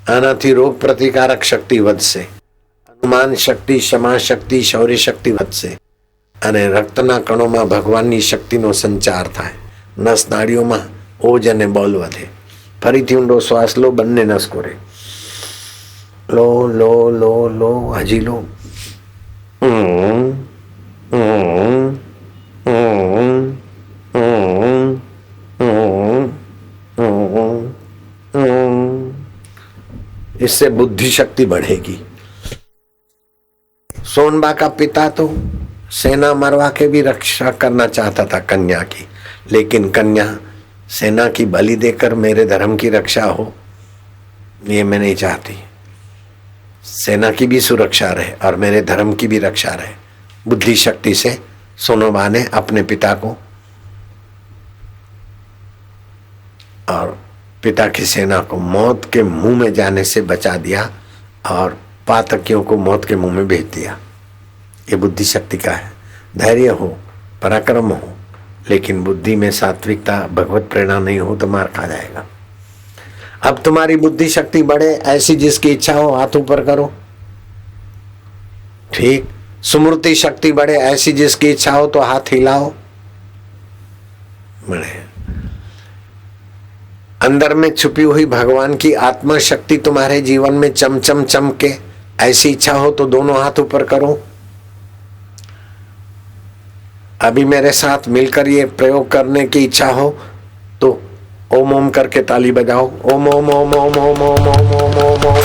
આનાથી રોગ પ્રતિકારક શક્તિ વધશે, અનુમાન શક્તિ, ક્ષમા શક્તિ, શૌર્ય શક્તિ વધશે અને રક્તના કણોમાં ભગવાનની શક્તિનો સંચાર થાય। નસ નાડીઓમાં ઓજ અને બળ વધે। ફરીથી ઊંડો શ્વાસ લો, બંને નસ કોરે લો લો લો લો, હજી લો। इससे बुद्धि शक्ति बढ़ेगी। सोनबा का पिता तो सेना मरवा के भी रक्षा करना चाहता था कन्या की, लेकिन कन्या सेना की बलि देकर मेरे धर्म की रक्षा हो, ये मैं नहीं चाहती। सेना की भी सुरक्षा रहे और मेरे धर्म की भी रक्षा रहे। बुद्धि शक्ति से सोनबा ने अपने पिता को और पिता की सेना को मौत के मुंह में जाने से बचा दिया और पातकियों को मौत के मुंह में भेज दिया। ये बुद्धि शक्ति का है। धैर्य हो, पराक्रम हो, लेकिन बुद्धि में सात्विकता, भगवत प्रेरणा नहीं हो तो मार खा जाएगा। अब तुम्हारी बुद्धि शक्ति बढ़े, ऐसी जिसकी इच्छा हो हाथ ऊपर करो। ठीक। स्मृति शक्ति बढ़े, ऐसी जिसकी इच्छा हो तो हाथ हिलाओ। बढ़े। अंदर में छुपी हुई भगवान की आत्मा शक्ति तुम्हारे जीवन में चमचम चमके, ऐसी इच्छा हो तो दोनों हाथ ऊपर करो। अभी मेरे साथ मिलकर ये प्रयोग करने की इच्छा हो तो ओम ओम करके ताली बजाओ। ओम ओम ओम ओम ओम ओम ओम ओम ओम ओम।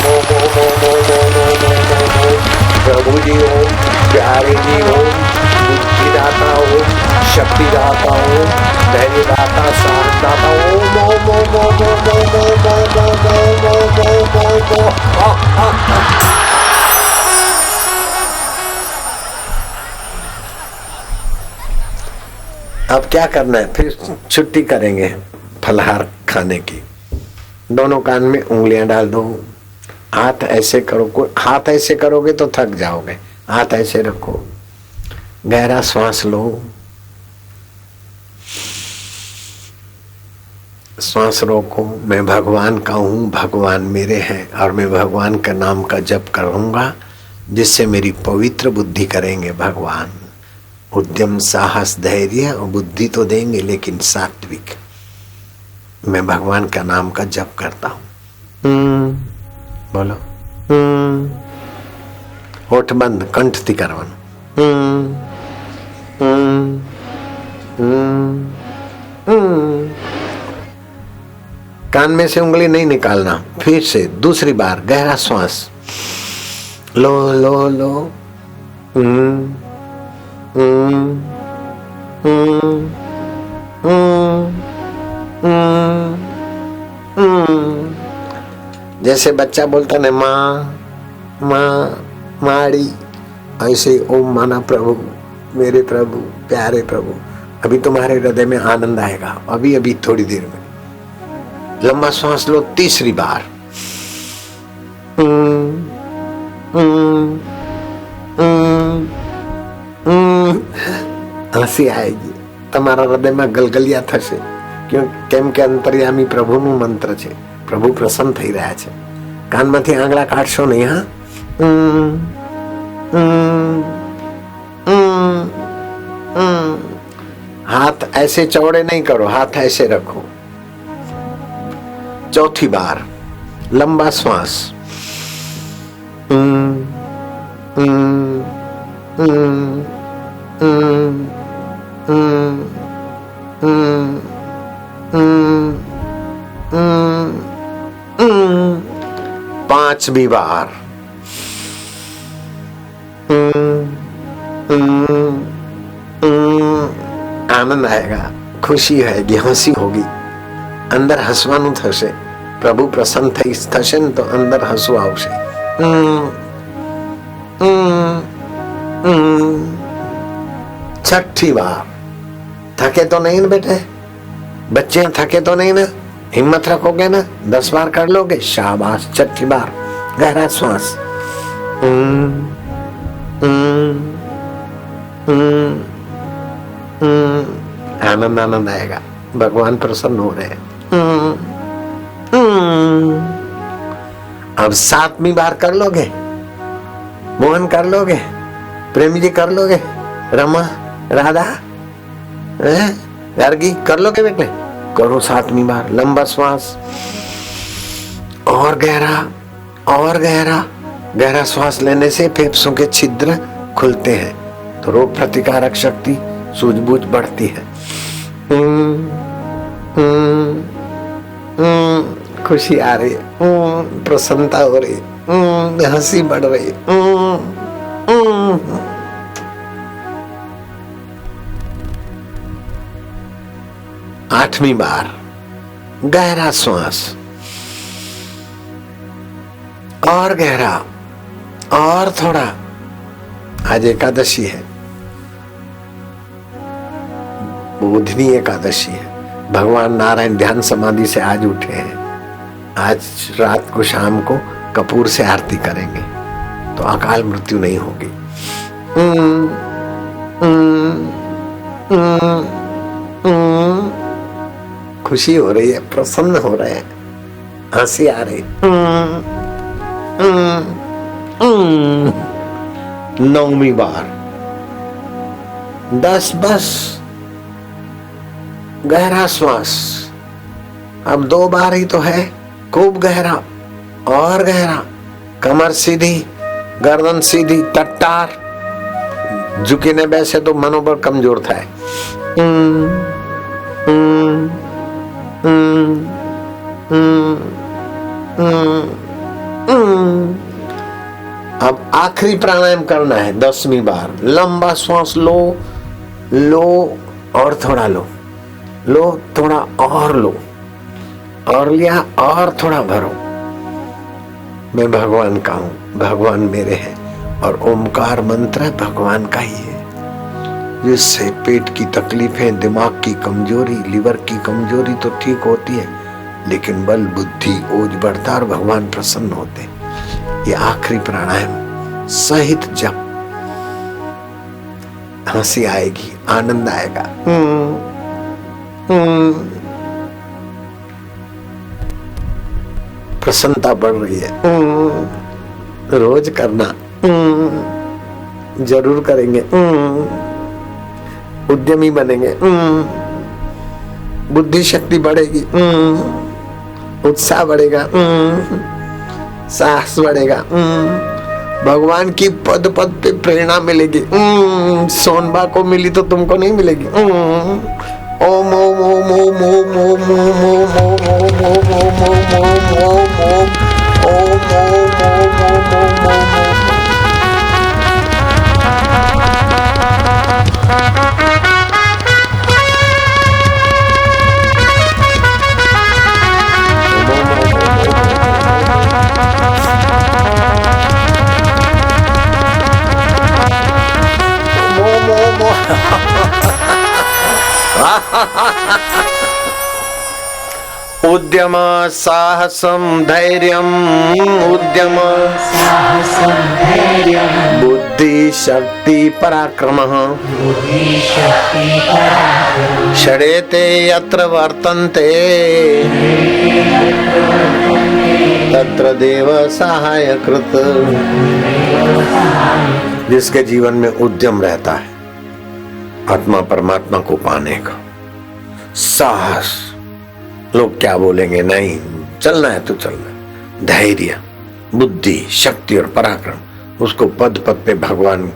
प्रभु जी हो, प्यारे जी हो, बुद्धि दाता हो, शक्ति दाता हो, धैर्य दाता, साहस दाता। ओम ओम ओम ओम ओम ओम ओम ओम ओम ओम ओम। अब क्या करना है, फिर छुट्टी करेंगे फलहार खाने की। दोनों कान में उंगलियां डाल दो, हाथ ऐसे करो। हाथ ऐसे करोगे तो थक जाओगे, हाथ ऐसे रखो, गहरा श्वास लो, श्वास रोको। मैं भगवान का हूँ, भगवान मेरे हैं और मैं भगवान का नाम का जप करूंगा, जिससे मेरी पवित्र बुद्धि करेंगे भगवान। उद्यम, साहस, धैर्य और बुद्धि तो देंगे, लेकिन सात्विक। मैं भगवान का नाम का जप करता हूं। बोलो। होठ बंद, कंठ थी करवानो। कान में से उंगली नहीं निकालना। फिर से दूसरी बार गहरा श्वास लो लो लो। जैसे बच्चा बोलता है माँ माँ माड़ी, ऐसे ओम माना प्रभु, मेरे प्रभु, प्यारे प्रभु। अभी तुम्हारे हृदय में आनंद आएगा। अभी अभी थोड़ी देर में लंबा श्वास लो तीसरी बार। हंसी आएगी, તમારા હૃદયમાં ગલગલિયા થશે। કેમ કે અંતર્યામી પ્રભુનું મંત્ર છે, પ્રભુ પ્રસન્ન થઈ રહ્યા છે। કાનમાંથી આંગળા કાઢશો નહીં। હા, हाथ ऐसे चौड़े नहीं करो, हाथ ऐसे रखो। चौथी बार लंबा श्वास। पांचवी बार। आनंद आएगा, खुशी आएगी, हंसी होगी, अंदर हसવાનું થશે। પ્રભુ પ્રસન્ન થશે ને તો અંદર હસવું આવશે। छठी बार। थके तो नहीं ना बेटे, बच्चे थके तो नहीं ना, हिम्मत रखोगे ना, 10 बार कर लोगे, शाबाश। छठी बार गहरा श्वास। आनंद आनंद आएगा, भगवान प्रसन्न हो रहे हैं। अब 7वीं बार कर लोगे, मोहन कर लोगे, प्रेमी जी कर लोगे, रमा, राधा, गार्गी कर लोगे बेटे। करो 7वीं बार लंबा श्वास और गहरा और गहरा। गहरा श्वास लेने से फेफड़ों के छिद्र खुलते हैं तो रोग प्रतिकारक शक्ति, सूझबूझ बढ़ती है। खुशी आ रही है, प्रसन्नता हो रही है, हंसी बढ़ रही है। 8वीं बार गहरा श्वास, और गहरा, और थोड़ा। आज एकादशी है, बोधनी एकादशी है। भगवान नारायण ध्यान समाधि से आज उठे हैं। आज रात को शाम को कपूर से आरती करेंगे तो अकाल मृत्यु नहीं होगी। खुशी हो रही है, प्रसन्न हो रहे हैं, हंसी आ रही। 9वीं बार 10 बस गहरा श्वास। अब 2 बार ही तो है, खूब गहरा और गहरा। कमर सीधी, गर्दन सीधी, टट्टार। झुकी ने बैसे तो मनोबल कमजोर था। अब आखिरी प्राणायाम करना है 10वीं बार। लंबा श्वास लो, लो और थोड़ा लो, लो थोड़ा और लो, और लिया और थोड़ा भरो। मैं भगवान का हूं, भगवान मेरे हैं, और ओमकार मंत्र भगवान का ही है, जिससे पेट की तकलीफें, दिमाग की कमजोरी, लिवर की कमजोरी तो ठीक होती है, लेकिन बल बुद्धि ओज बढ़ता और भगवान प्रसन्न होते। ये आखिरी प्राणायाम सहित जप, हंसी आएगी, आनंद आएगा। प्रसन्नता बढ़ रही है। रोज करना, जरूर करेंगे। उद्यमी बनेंगे, बुद्धि शक्ति बढ़ेगी, उत्साह बढ़ेगा, साहस बढ़ेगा, भगवान की पद पद पे प्रेरणा मिलेगी। सोनबा को मिली तो तुमको नहीं मिलेगी। ओम ओम ओम ओम ओम ओम ओम ओम ओम ओम ओम उद्यम साहसम धैर्यम, उद्यम साहसं धैर्यं बुद्धि शक्ति पराक्रमः, बुद्धि शक्ति पराक्रमः षडेते यत्र वर्तन्ते तत्र देव सहायकृत। जिसके जीवन में उद्यम रहता है आत्मा परमात्मा को पाने का, साहस, लोग क्या बोलेंगे नहीं, चलना है तो चलना है, धैर्य, बुद्धि शक्ति और पराक्रम, उसको पद पद पे भगवान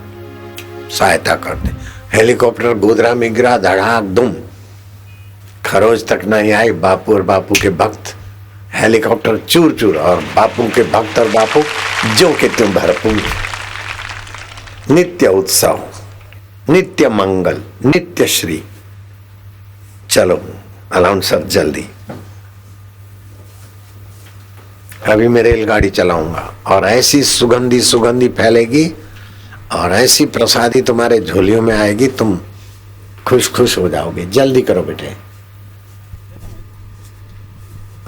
सहायता करते। हेलीकॉप्टर गोधरा में गिरा, धड़ाक दुम, खरोज तक नहीं आई। बापू और बापू के भक्त, हेलीकॉप्टर चूर चूर, और बापू के भक्त और बापू जो के तुम भरपूर। नित्य उत्सव, नित्य मंगल, नित्य श्री। चलो अलाउंसर जल्दी, अभी मैं रेलगाड़ी चलाऊंगा और ऐसी सुगंधी सुगंधी फैलेगी और ऐसी प्रसादी तुम्हारे झोलियों में आएगी, तुम खुश खुश हो जाओगे। जल्दी करो बेटे,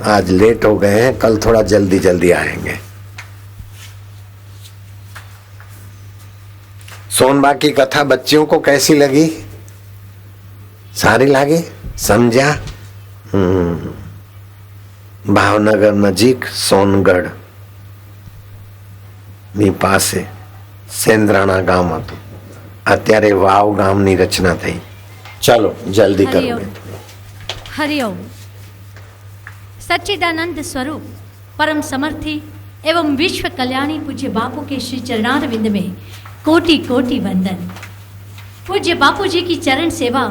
आज लेट हो गए हैं, कल थोड़ा जल्दी जल्दी आएंगे। सोनबा की कथा बच्चियों को कैसी लगी? सारी लगी? समझा? भावनगर नजीक सोनगढ़ ની પાસે સેન્દ્રાણા ગામ હતું, અત્યારે વાવ ગામની રચના થઈ। चलो जल्दी करो। हरिओम। सच्चिदानंद स्वरूप परम समर्थी एवं विश्व कल्याणी पूज्य बापू के श्री चरणारविंद में कोटि कोटि वंदन। पूज्य बापू जी की चरण सेवा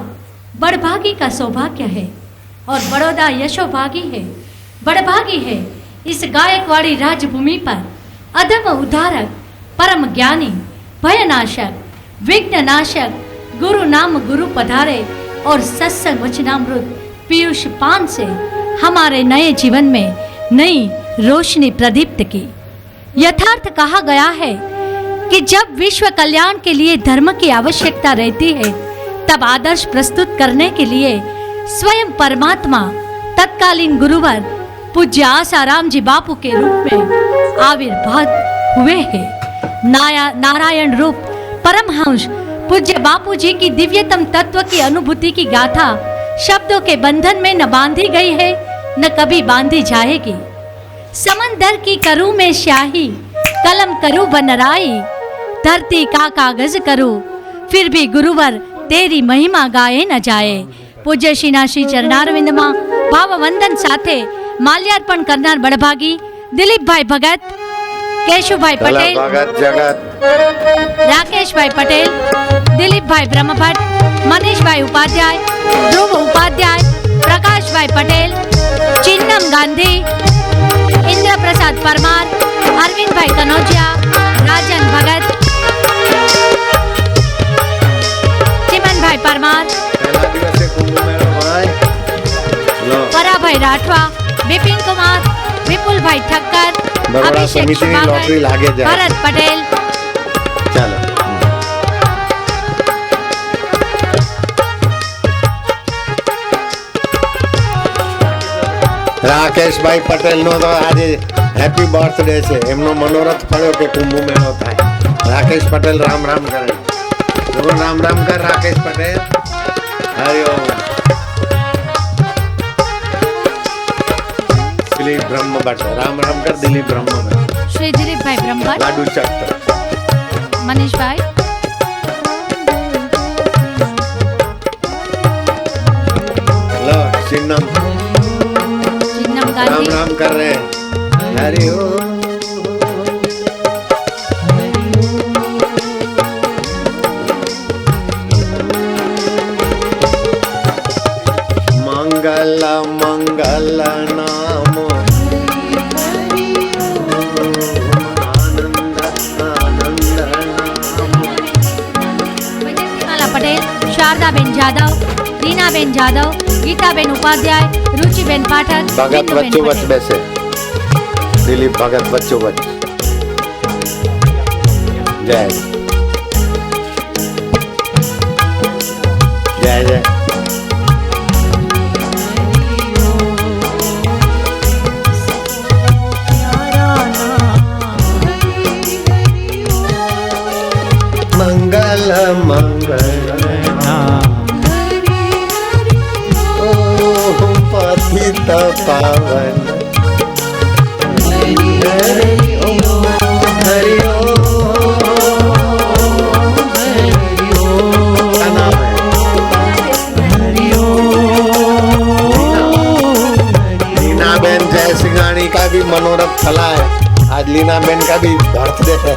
बड़भागी का सौभाग्य है और बड़ौदा यशोभागी है बड़भागी है इस गायकवाड़ी राजभूमि पर अदम उद्धारक, परम ज्ञानी, भयनाशक, विघ्न नाशक, गुरु नाम गुरु पधारे और सत्संग वचनामृत पीयूष पान से हमारे नए जीवन में नई रोशनी प्रदीप्त की। यथार्थ कहा गया है कि जब विश्व कल्याण के लिए धर्म की आवश्यकता रहती है, तब आदर्श प्रस्तुत करने के लिए स्वयं परमात्मा तत्कालीन गुरुवर पूज्य आसाराम जी बापू के रूप में आविर्भाव हुए हैं। नारायण रूप परमहंस पूज्य बापू जी की दिव्यतम तत्व की अनुभूति की गाथा शब्दों के बंधन में न बांधी गई है, न कभी बांधी जाएगी। समंदर की करूं में स्याही, कलम करूं बनराई, धरती का कागज करूं, फिर भी गुरुवर तेरी महिमा गाए न जाए। पूज्य श्रीना श्री चरणारविंदમાં ભાવવંદન સાથે માલ્યાર્પણ કરનાર બળભાગી દિલીપભાઈ ભગત, કેશુભાઈ પટેલ, રાકેશભાઈ પટેલ, દિલીપભાઈ બ્રહ્મભટ્ટ, મનીષભાઈ ઉપાધ્યાય, ધ્રુવ ઉપાધ્યાય, પ્રકાશભાઈ પટેલ, ચિન્નમ ગાંધી, ઇન્દ્રપ્રસાદ પરમાર, અરવિંદભાઈ કનોજિયા, રાજન ભગત, ચિમનભાઈ પરમાર, पराभाई राठवा, बिपिन कुमार, विपुल भाई ठक्कर, अभिषेक शुभाकर, भरत पटेल। चलो राकेशभाई पटेल नो तो आज हैप्पी बर्थडे છે, એમનો મનોરથ ફળ્યો કે કુંભ મેળો થાય। રાકેશ પટેલ રામ રામ કરે, રામ રામ કર રાકેશ પટેલ। હરિઓમ। दिलीप ब्रह्मभट्ट राम राम कर, दिलीप ब्रह्मभट्ट, श्री दिलीप भाई ब्रह्मभट्ट, लाडू चक्र, मनीष भाई, लो चिन्नम गांधी, राम राम कर रहे हैं। हरि ओम। मंगल मंगल नाम आनंद आनंद नाम। वैजयंतीमाला पटेल, शारदाबेन जादव, रीनाबेन जादव, गीताबेन उपाध्याय, रुचिबेन पाठक, भगत बच्चों बच बैसे, दिलीप भगत बच्चों बच। जय जय जय। मंगल मंगल ओम पतित पावन हरि ओम हरि ओम। क्या नाम है? लीनाबेन जय सिंघानी का भी मनोरथ फला है। आज लीनाबेन का भी बर्थडे है।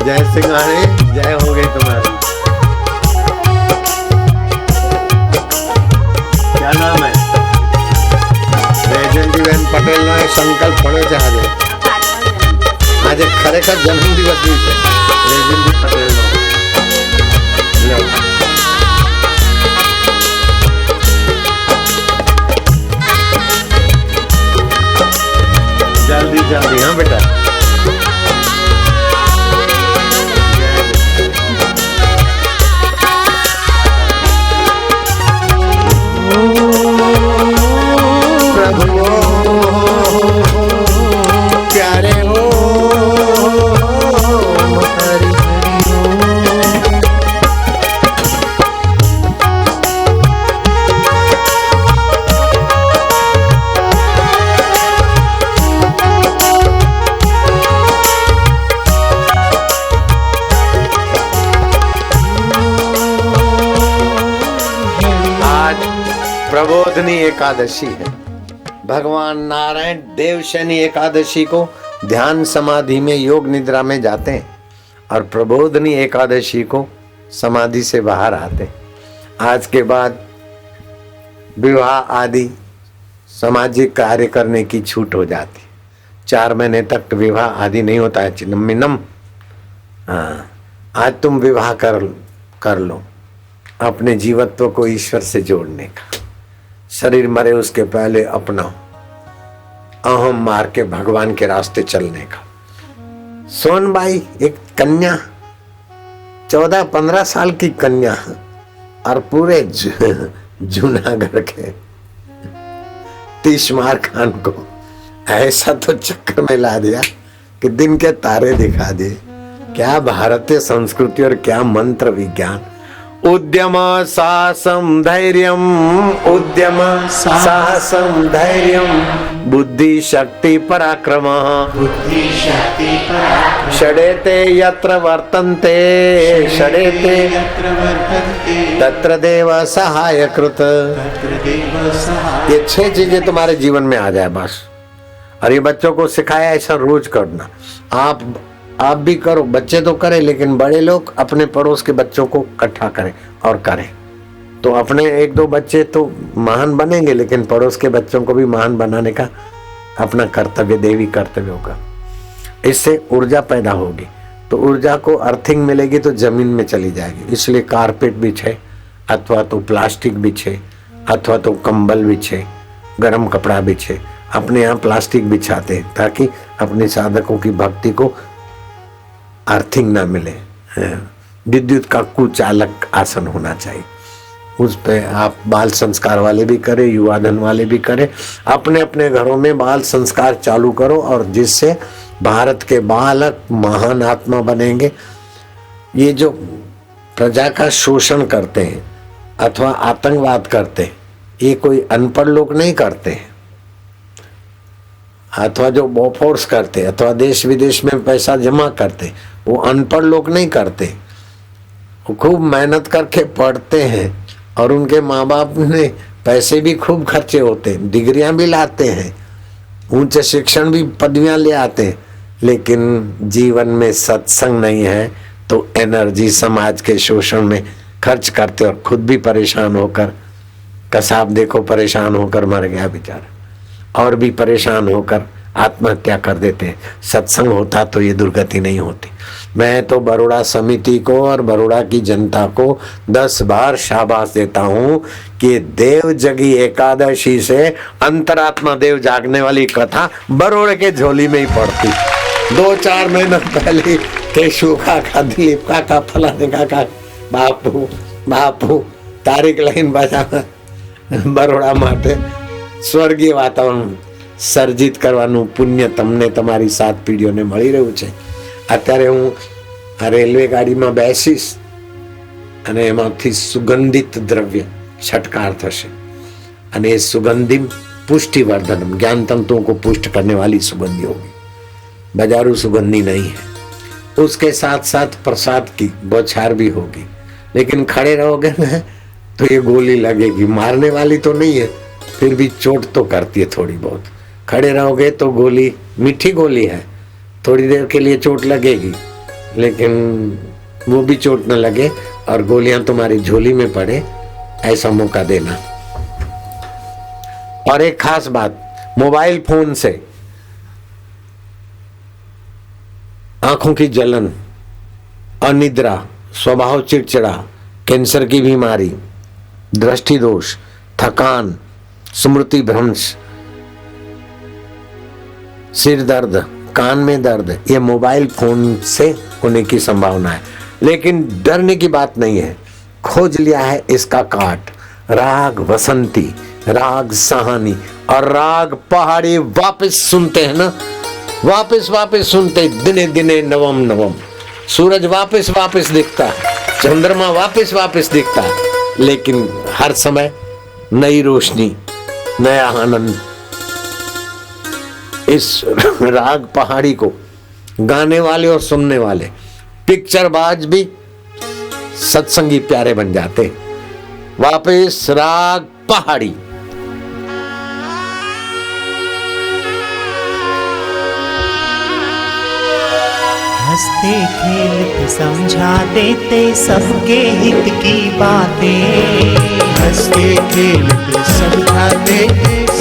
जय सिंघानी जय हो गई तुम्हारी। क्या नाम है? वैजयंतीबेन पटेल નો સંકલ્પ પડ્યો છે આજે ખરેખર જન્મદિવસ છે વૈજયંતી પટેલ નો। जल्दी जल्दी हाँ बेटा। प्यारे हो हरि आज प्रबोधनी एकादशी है। भगवान नारायण देव शनि एकादशी को ध्यान समाधि में योग निद्रा में जाते हैं और प्रबोधनी एकादशी को समाधि से बाहर आते हैं। आज के बाद विवाह आदि सामाजिक कार्य करने की छूट हो जाती। 4 महीने तक विवाह आदि नहीं होता है चिन्नम। हाँ, आज तुम विवाह कर लो अपने जीवत्व को ईश्वर से जोड़ने का। शरीर मरे उसके पहले अपना अहम मार के भगवान के रास्ते चलने का। सोनबाई एक कन्या, 14-15 साल की कन्या, और पूरे जूनागढ़ के तीशमार खान को ऐसा तो चक्कर में ला दिया कि दिन के तारे दिखा दिए। क्या भारतीय संस्कृति और क्या मंत्र विज्ञान। उद्यम साहसम धैर्यम, उद्यम साहसम धैर्यम, बुद्धि शक्ति पराक्रम, बुद्धि शक्ति पराक्रम, षडेते यत्र वर्तन्ते, षडेते यत्र वर्तन्ते, तत्र देव सहायकृत। तत्र देव सहाय। ये 6 चीजें तुम्हारे जीवन में आ जाए बस। और ये बच्चों को सिखाया ऐसा रोज करना। आप भी करो, बच्चे तो करें, लेकिन बड़े लोग अपने पड़ोस के बच्चों को इकट्ठा करें और करें तो अपने 1-2 बच्चे तो महान बनेंगे, लेकिन पड़ोस के बच्चों को भी महान बनाने का अपना कर्तव्य, देवी कर्तव्य होगा। इससे ऊर्जा पैदा होगी, तो ऊर्जा को अर्थिंग मिलेगी तो जमीन में चली जाएगी। इसलिए कारपेट बिछे, अथवा तो प्लास्टिक बिछे, अथवा तो कंबल बिछे, गर्म कपड़ा बिछे। अपने यहाँ प्लास्टिक बिछाते हैं ताकि अपने साधकों की भक्ति को अर्थिंग ना मिले। विद्युत का कुचालक आसन होना चाहिए, उस पे आप बाल संस्कार वाले भी करें, युवा धन वाले भी करें। अपने अपने घरों में बाल संस्कार चालू करो, और जिससे भारत के बालक महान आत्मा बनेंगे। ये जो प्रजा का शोषण करते हैं अथवा आतंकवाद करते हैं, ये कोई अनपढ़ लोग नहीं करते हैं, अथवा जो बोफोर्स करते अथवा देश विदेश में पैसा जमा करते, वो अनपढ़ लोग नहीं करते। वो खूब मेहनत करके पढ़ते हैं और उनके माँ बाप ने पैसे भी खूब खर्चे होते, डिग्रियां भी लाते हैं, ऊंचे शिक्षण भी पदवियां ले आते हैं, लेकिन जीवन में सत्संग नहीं है तो एनर्जी समाज के शोषण में खर्च करते और खुद भी परेशान होकर, कसाब देखो परेशान होकर मर गया बेचारा, और भी परेशान होकर आत्महत्या कर देते हैं। सत्संग होता तो ये दुर्गति नहीं होती। मैं तो बरोड़ा समिति को और बरोड़ा की जनता को 10 बार शाबाश देता हूँ कि देव जगी एकादशी से अंतरात्मा देव जागने वाली कथा बरोड़े के झोली में ही पड़ती। 2-4 महीना पहले केशु का, दिलीप का, फलाने का, बापू बापू तारीख लाइन बजा बरोड़ा माटे સ્વર્ગીય વાતાવરણ સર્જિત કરવાનું પુણ્ય તમને તમારી 7 પેઢીઓને મળી રહ્યું છે। અત્યારે હું આ રેલવે ગાડીમાં બેસીશ અને એમાંથી સુગંધિત દ્રવ્ય છટકાર થશે, અને એ સુગંધિ પુષ્ટિવર્ધનમ, ज्ञान तंतुओं को पुष्ट करने वाली सुगंधी होगी, बाजारू सुगंधी नहीं है। उसके साथ साथ प्रसाद की बौछार भी होगी, लेकिन खड़े रहोगे ना तो ये गोली लगेगी, मारने वाली तो नहीं है, फिर भी चोट तो करती है थोड़ी बहुत। खड़े रहोगे तो गोली मीठी गोली है, थोड़ी देर के लिए चोट लगेगी, लेकिन वो भी चोट न लगे और गोलियां तुम्हारी झोली में पड़े, ऐसा मौका देना। और एक खास बात, मोबाइल फोन से आंखों की जलन, अनिद्रा, स्वभाव चिड़चिड़ा, कैंसर की बीमारी, दृष्टि दोष, थकान, स्मृति भ्रंश, सिर दर्द, कान में दर्द, ये मोबाइल फोन से होने की संभावना है। लेकिन डरने की बात नहीं है, खोज लिया है इसका काट। राग वसंती, राग सहानी और राग पहाड़ी वापस सुनते हैं ना, वापस सुनते, दिने दिने नवम नवम, सूरज वापस दिखता है, चंद्रमा वापस दिखता है, लेकिन हर समय नई रोशनी, नया आनंद। इस राग पहाड़ी को गाने वाले और सुनने वाले पिक्चरबाज भी सत्संगी प्यारे बन जाते। वापस राग पहाड़ी। हंसते खेलते समझा देते सबके हित की बातें। हंसते खेलते समझाते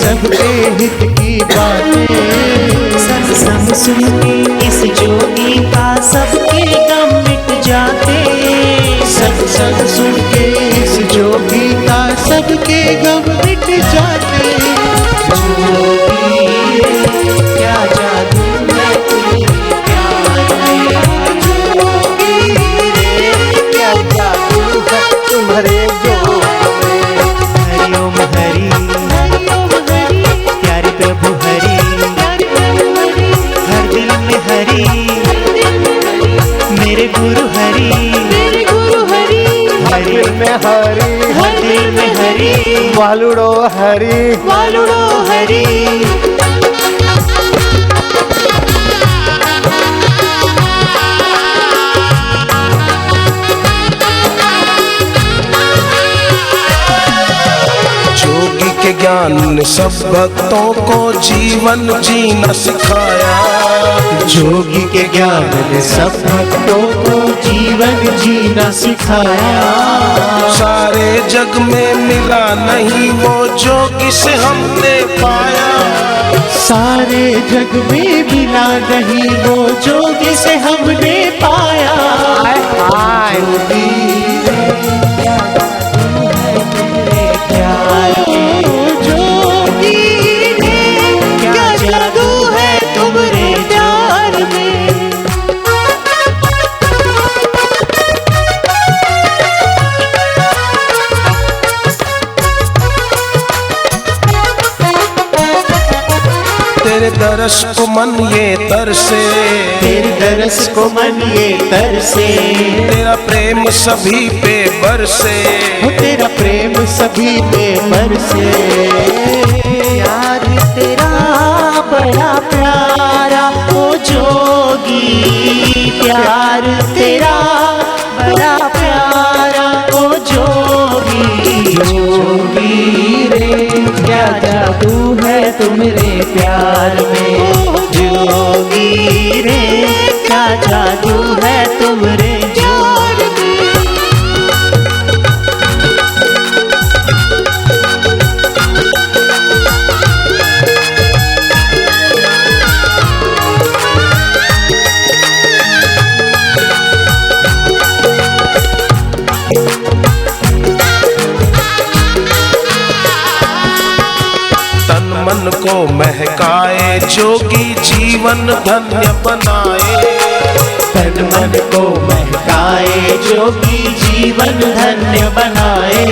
सबके हित की बातें। सत्संग सुन के इस जोगी का सबके गम मिट जाते। सत्संग सुन के इस जोगी का सबके गम मिट जाते। जोगी रे क्या जादू है तेरे प्यार में। जोगी रे क्या जादू है तुम्हारे जोग में। हरि ओम हरि, प्यारे प्रभु हरि, हर दिल में हरि, मेरे गुरु हरि, हरि में हरि, हर दिल में हरि, वालुड़ो हरि, वालुड़ो हरि। जोगी के ज्ञान ने सब भक्तों को जीवन जीना सिखाया। जोगी के ज्ञान ने सब भक्तों को जीवन जीना सिखाया। सारे जग में मिला नहीं वो जोगी से हमने पाया। सारे जग में मिला नहीं वो जोगी से हमने पाया। जोगी रे क्या जादू है तेरे प्यार में। जोगी रे क्या जादू है तुम्हारे प्यार में। तेरे दरस को मन ये तरसे। तेरे दरस को मन ये तरसे। तेरा प्रेम सभी पे बरसे। हो तेरा प्रेम सभी पे बरसे। यार तेरा बड़ा प्यारा ओ जोगी। प्यार तेरा बड़ा प्यारा ओ जोगी। जोगी रे क्या जादू है तुम्हारे प्यार में। जोगी रे क्या जादू है तुम्हारे प्यार में। तन मन को महकाए जोगी जीवन धन्य बनाए। तन मन को महकाए जोगी जीवन धन्य बनाए।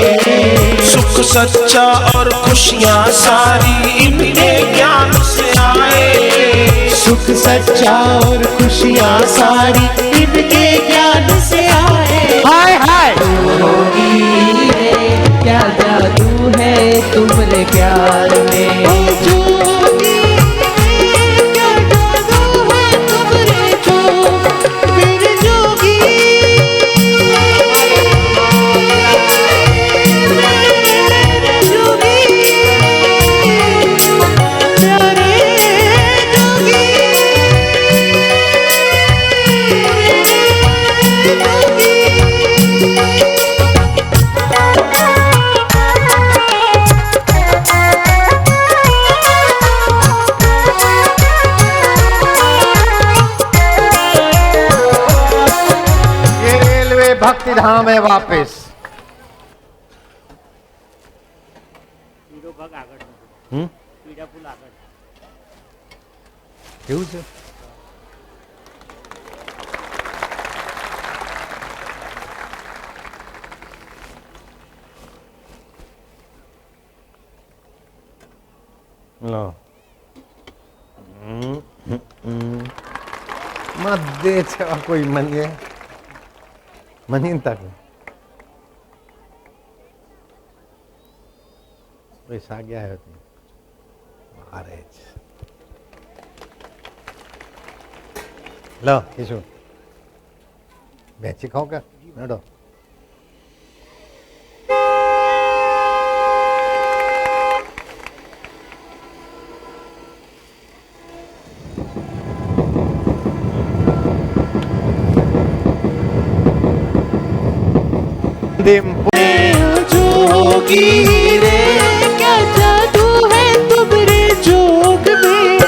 सुख सच्चा और खुशियाँ सारी इनके ज्ञान से आए। सुख सच्चा और खुशियाँ सारी इनके ज्ञान से आए। हाय हाय। जोगी रे क्या जादू है तुम्हारे प्यार में। जोगी रे क्या जादू है तुम्हारे मेरे जोगी। मेरे जोगी प्यारे जोगी। ये रेलवे भक्ति धाम है वापस। કેવું છે? લો મધ્ય છે કોઈ મનીએ મની તક પૈસા ગયા હતી મારે જ લો કીશું બેચી ખાઓ કે નડો जो जोगी रे, क्या जादू है तुम्हारे जोग में।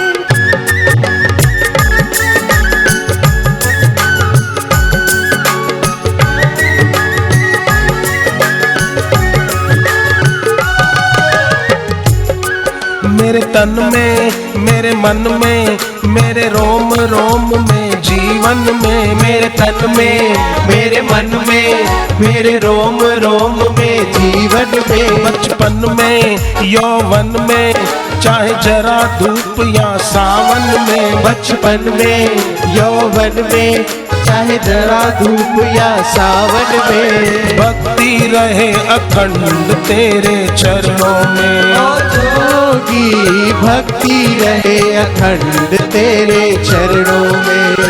मेरे तन में, मेरे मन में, मेरे रोम रोम में, जीवन में, मेरे तन में, मेरे मन में, मेरे रोम रोम में, जीवन में। बचपन में, यौवन में, चाहे जरा धूप या सावन में। बचपन में, यौवन में, चाहे जरा धूप या सावन में। भक्ति रहे अखंड तेरे चरणों में। ओ जोगी भक्ति रहे अखंड तेरे चरणों में।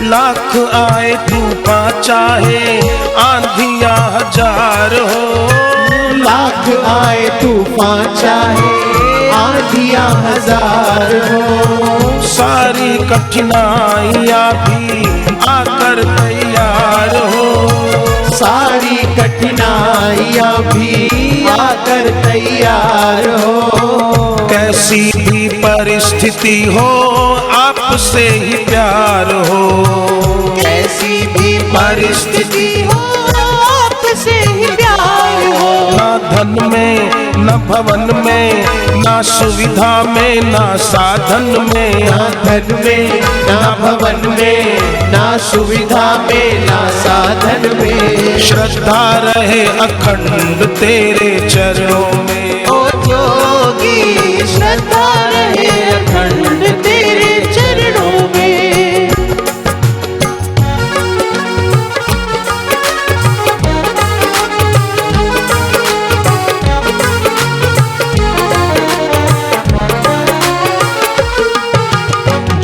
लाख आए तूफान चाहे आंधियां हजार हो। लाख आए तूफान चाहे आंधियां हजार हो। सारी कठिनाइयां भी आकर तैयार हो। सारी कठिनाइयां भी आकर तैयार हो। कैसी भी परिस्थिति हो आपसे ही प्यार हो। कैसी भी परिस्थिति हो आपसे ही प्यार हो। ना धन में, न भवन में, ना सुविधा में, ना साधन में। ना धन में, ना भवन में, ना सुविधा में, ना साधन में। श्रद्धा रहे अखंड तेरे चरणों में। ओ जोगी श्रद्धा रहे अखंड तेरे चरणों में।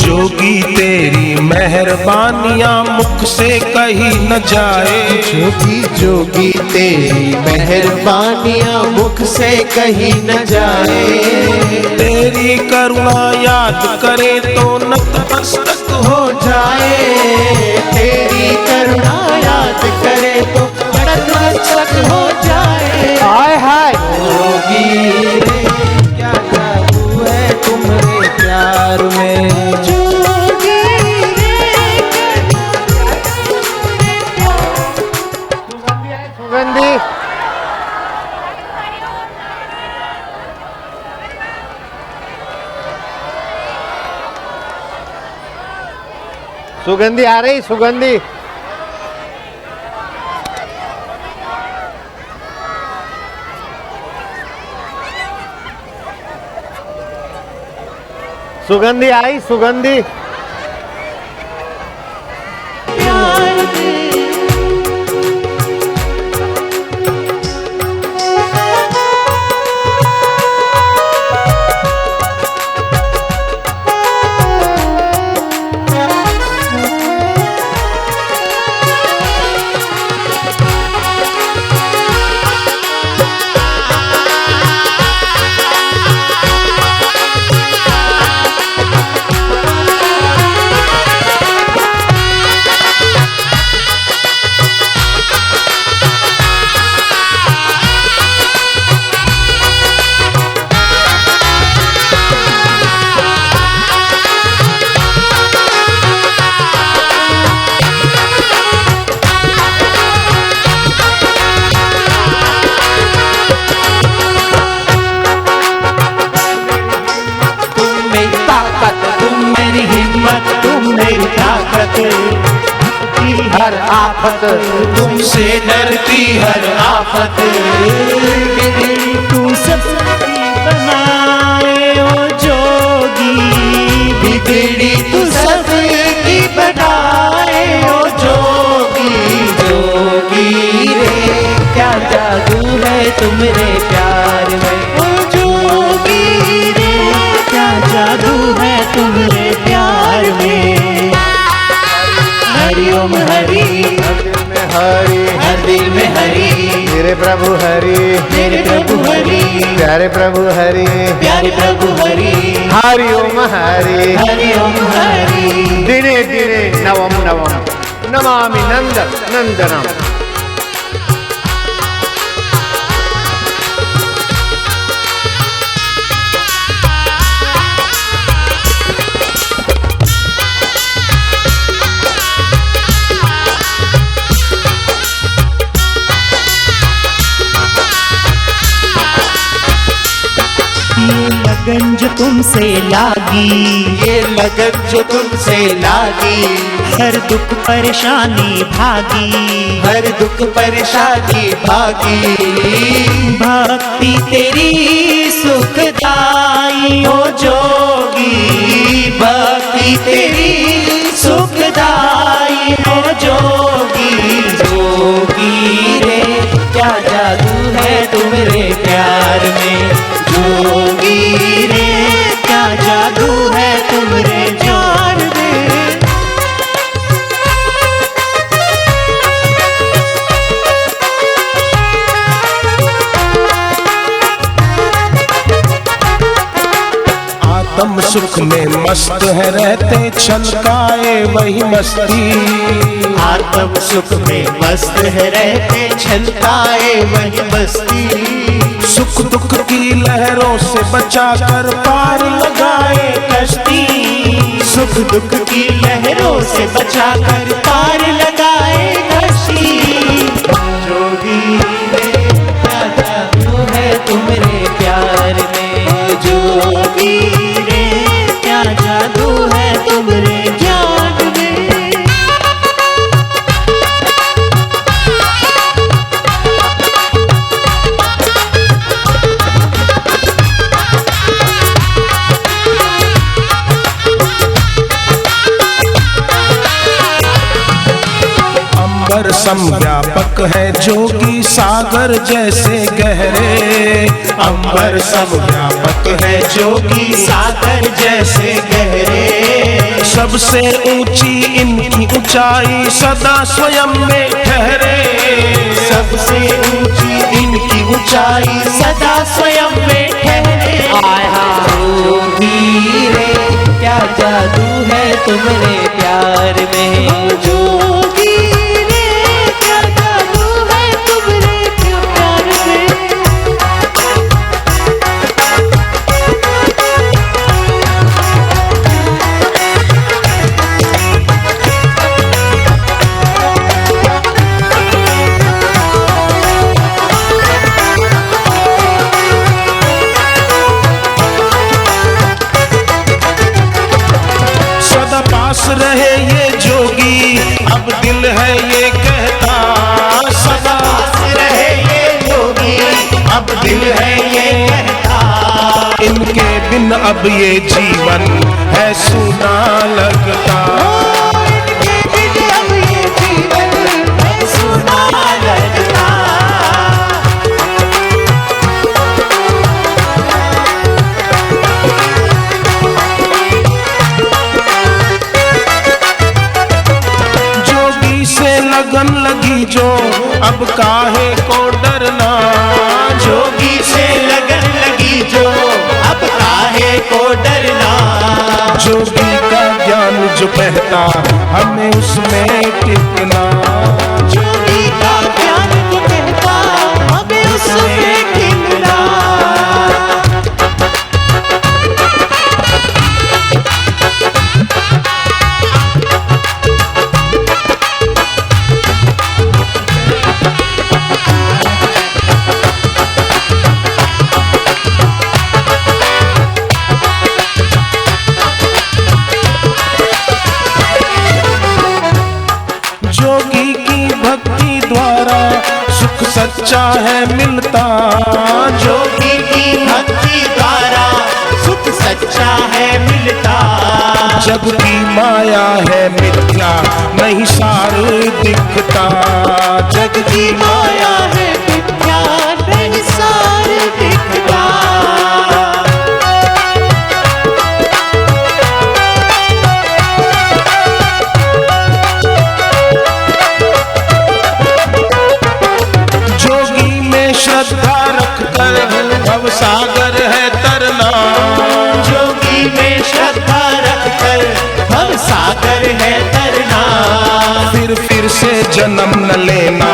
जोगी तेरी मेहरबानियां मुख से कही न जाए। जोगी जोगी तेरी मेहरबानियां मुख से कही न जाए। तेरी करुणा याद करे तो नतमस्तक हो जाए। तेरी करुणा याद करे तो नतमस्तक हो जाए। हाय हाय जोगी रे, क्या जादू है तुम्हारे प्यार में। जोगी रे, सुगंधी सुगंधी आ रही, सुगंधी। सुगंधी आई, सुगंधी। प्यार में। हर आफत तुमसे डरती हर आफत। तू सबकी बनाए ओ जोगी। बिगड़ी तू सबकी बनाए ओ जोगी। जोगी रे, क्या जादू है तुम्हारे प्यार में। ओ जोगी रे, क्या जादू है तुम्हारे प्यार में। हरि ओम हरि, हरि हर दिल में हरि, मेरे प्रभु हरि, मेरे प्रभु हरि। प्यारे प्रभु हरि, प्यारे प्रभु हरि, हरि ओम हरि, हरि ओम हरि। दिने दिने नवम नवम नमामि नंद नंदनम। ये लगन जो तुमसे लागी, ये लगन जो तुमसे लागी, हर दुख परेशानी भागी, हर दुख परेशानी भागी। भक्ति तेरी सुखदाई ओ जोगी, भक्ति तेरी सुखदाई ओ जोगी। जोगी रे क्या जादू है तुम्हारे प्यार में, जोगी रे क्या जादू है तुम्हारे प्यार में। आत्म सुख में मस्त है रहते छलकाए वही मस्ती। आत्म सुख में मस्त है रहते छलकाए वही मस्ती। सुख दुख की लहरों से बचा कर पार लगाए कश्ती। सुख दुख की लहरों से बचा कर पार लगाए कश्ती। जोगी रे क्या जादू है तुम्हारे प्यार में, जोगी रे क्या जादू है तुम्हारे ज्ञान में। अंबर समव्यापक है जोगी सागर जैसे गहरे। अंबर समव्यापक है जोगी सागर जैसे गहरे। सबसे ऊंची इनकी ऊंचाई सदा स्वयं में ठहरे। सबसे ऊंची इनकी ऊंचाई सदा स्वयं में ठहरे। जोगी रे क्या जादू है तुम्हारे प्यार में, जोगी रे क्या जादू है तुम्हारे प्यार में। सदा पास रहे ये जोगी अब दिल है ये कहता। सदा पास रहे ये जोगी अब दिल है ये कहता। इनके बिन अब ये जीवन है सूना लगता। इनके बिन अब ये जीवन है सूना लगता। जोगी से लगन लगी जो अब काहे को डरना। जोगी से लगन लगी जो अब काहे को डरना। जोगी का ज्ञान जो बहता हमें उसमें टिकना। जोगी का ज्ञान जो कहता हमें उसमें टिकना। जोगी की भक्ति द्वारा सुख सच्चा है मिलता। जोगी की भक्ति द्वारा सुख सच्चा है मिलता। जग की माया है मिथ्या नहीं सार दिखता। जग की माया है मिथ्या नहीं सार दिखता। जोगी में श्रद्धा रखकर भव जन्म न लेना,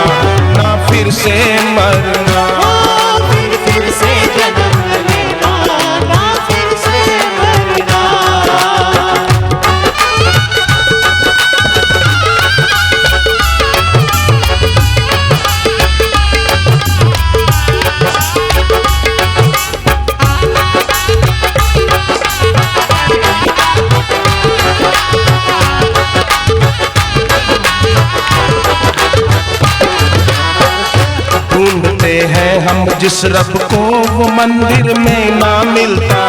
ना फिर से मरना। फिर से जन्म न लेना, ना फिर से मरना। ढूंढते हैं हम जिस रब को वो मंदिर में ना मिलता।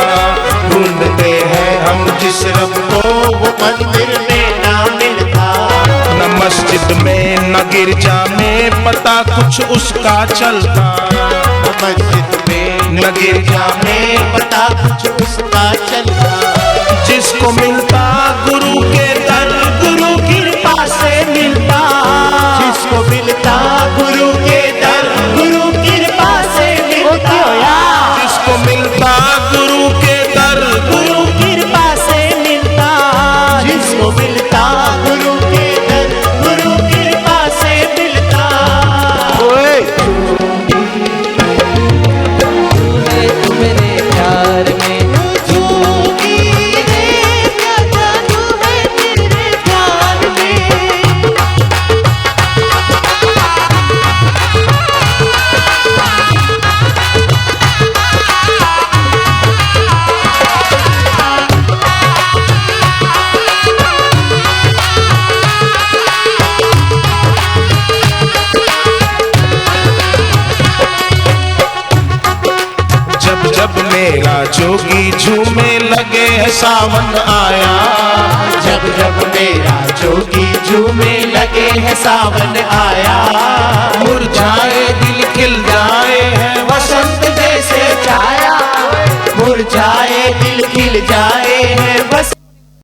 ढूंढते हैं हम जिस रब को वो मंदिर में ना मिलता। न मस्जिद में न गिरजा में पता कुछ उसका चलता। मस्जिद में न गिरजा में पता कुछ उसका चलता। जिसको मिलता गुरु के दर, गुरु कृपा से मिलता। जिसको मिलता गुरु के दर, गुरु कृपा से मिलता। जिसको मिलता गुरु के दर, गुरु कृपा से मिलता। जिसको मिलता गुरु के दर, गुरु कृपा से मिलता। तू मेरे प्यार में जोगी रे, क्या जादू है तेरे प्यार में। जब जब मेरा जोगी झूमे लगे है सावन आया। जब जब मेरा जोगी झूमे लगे है सावन आया।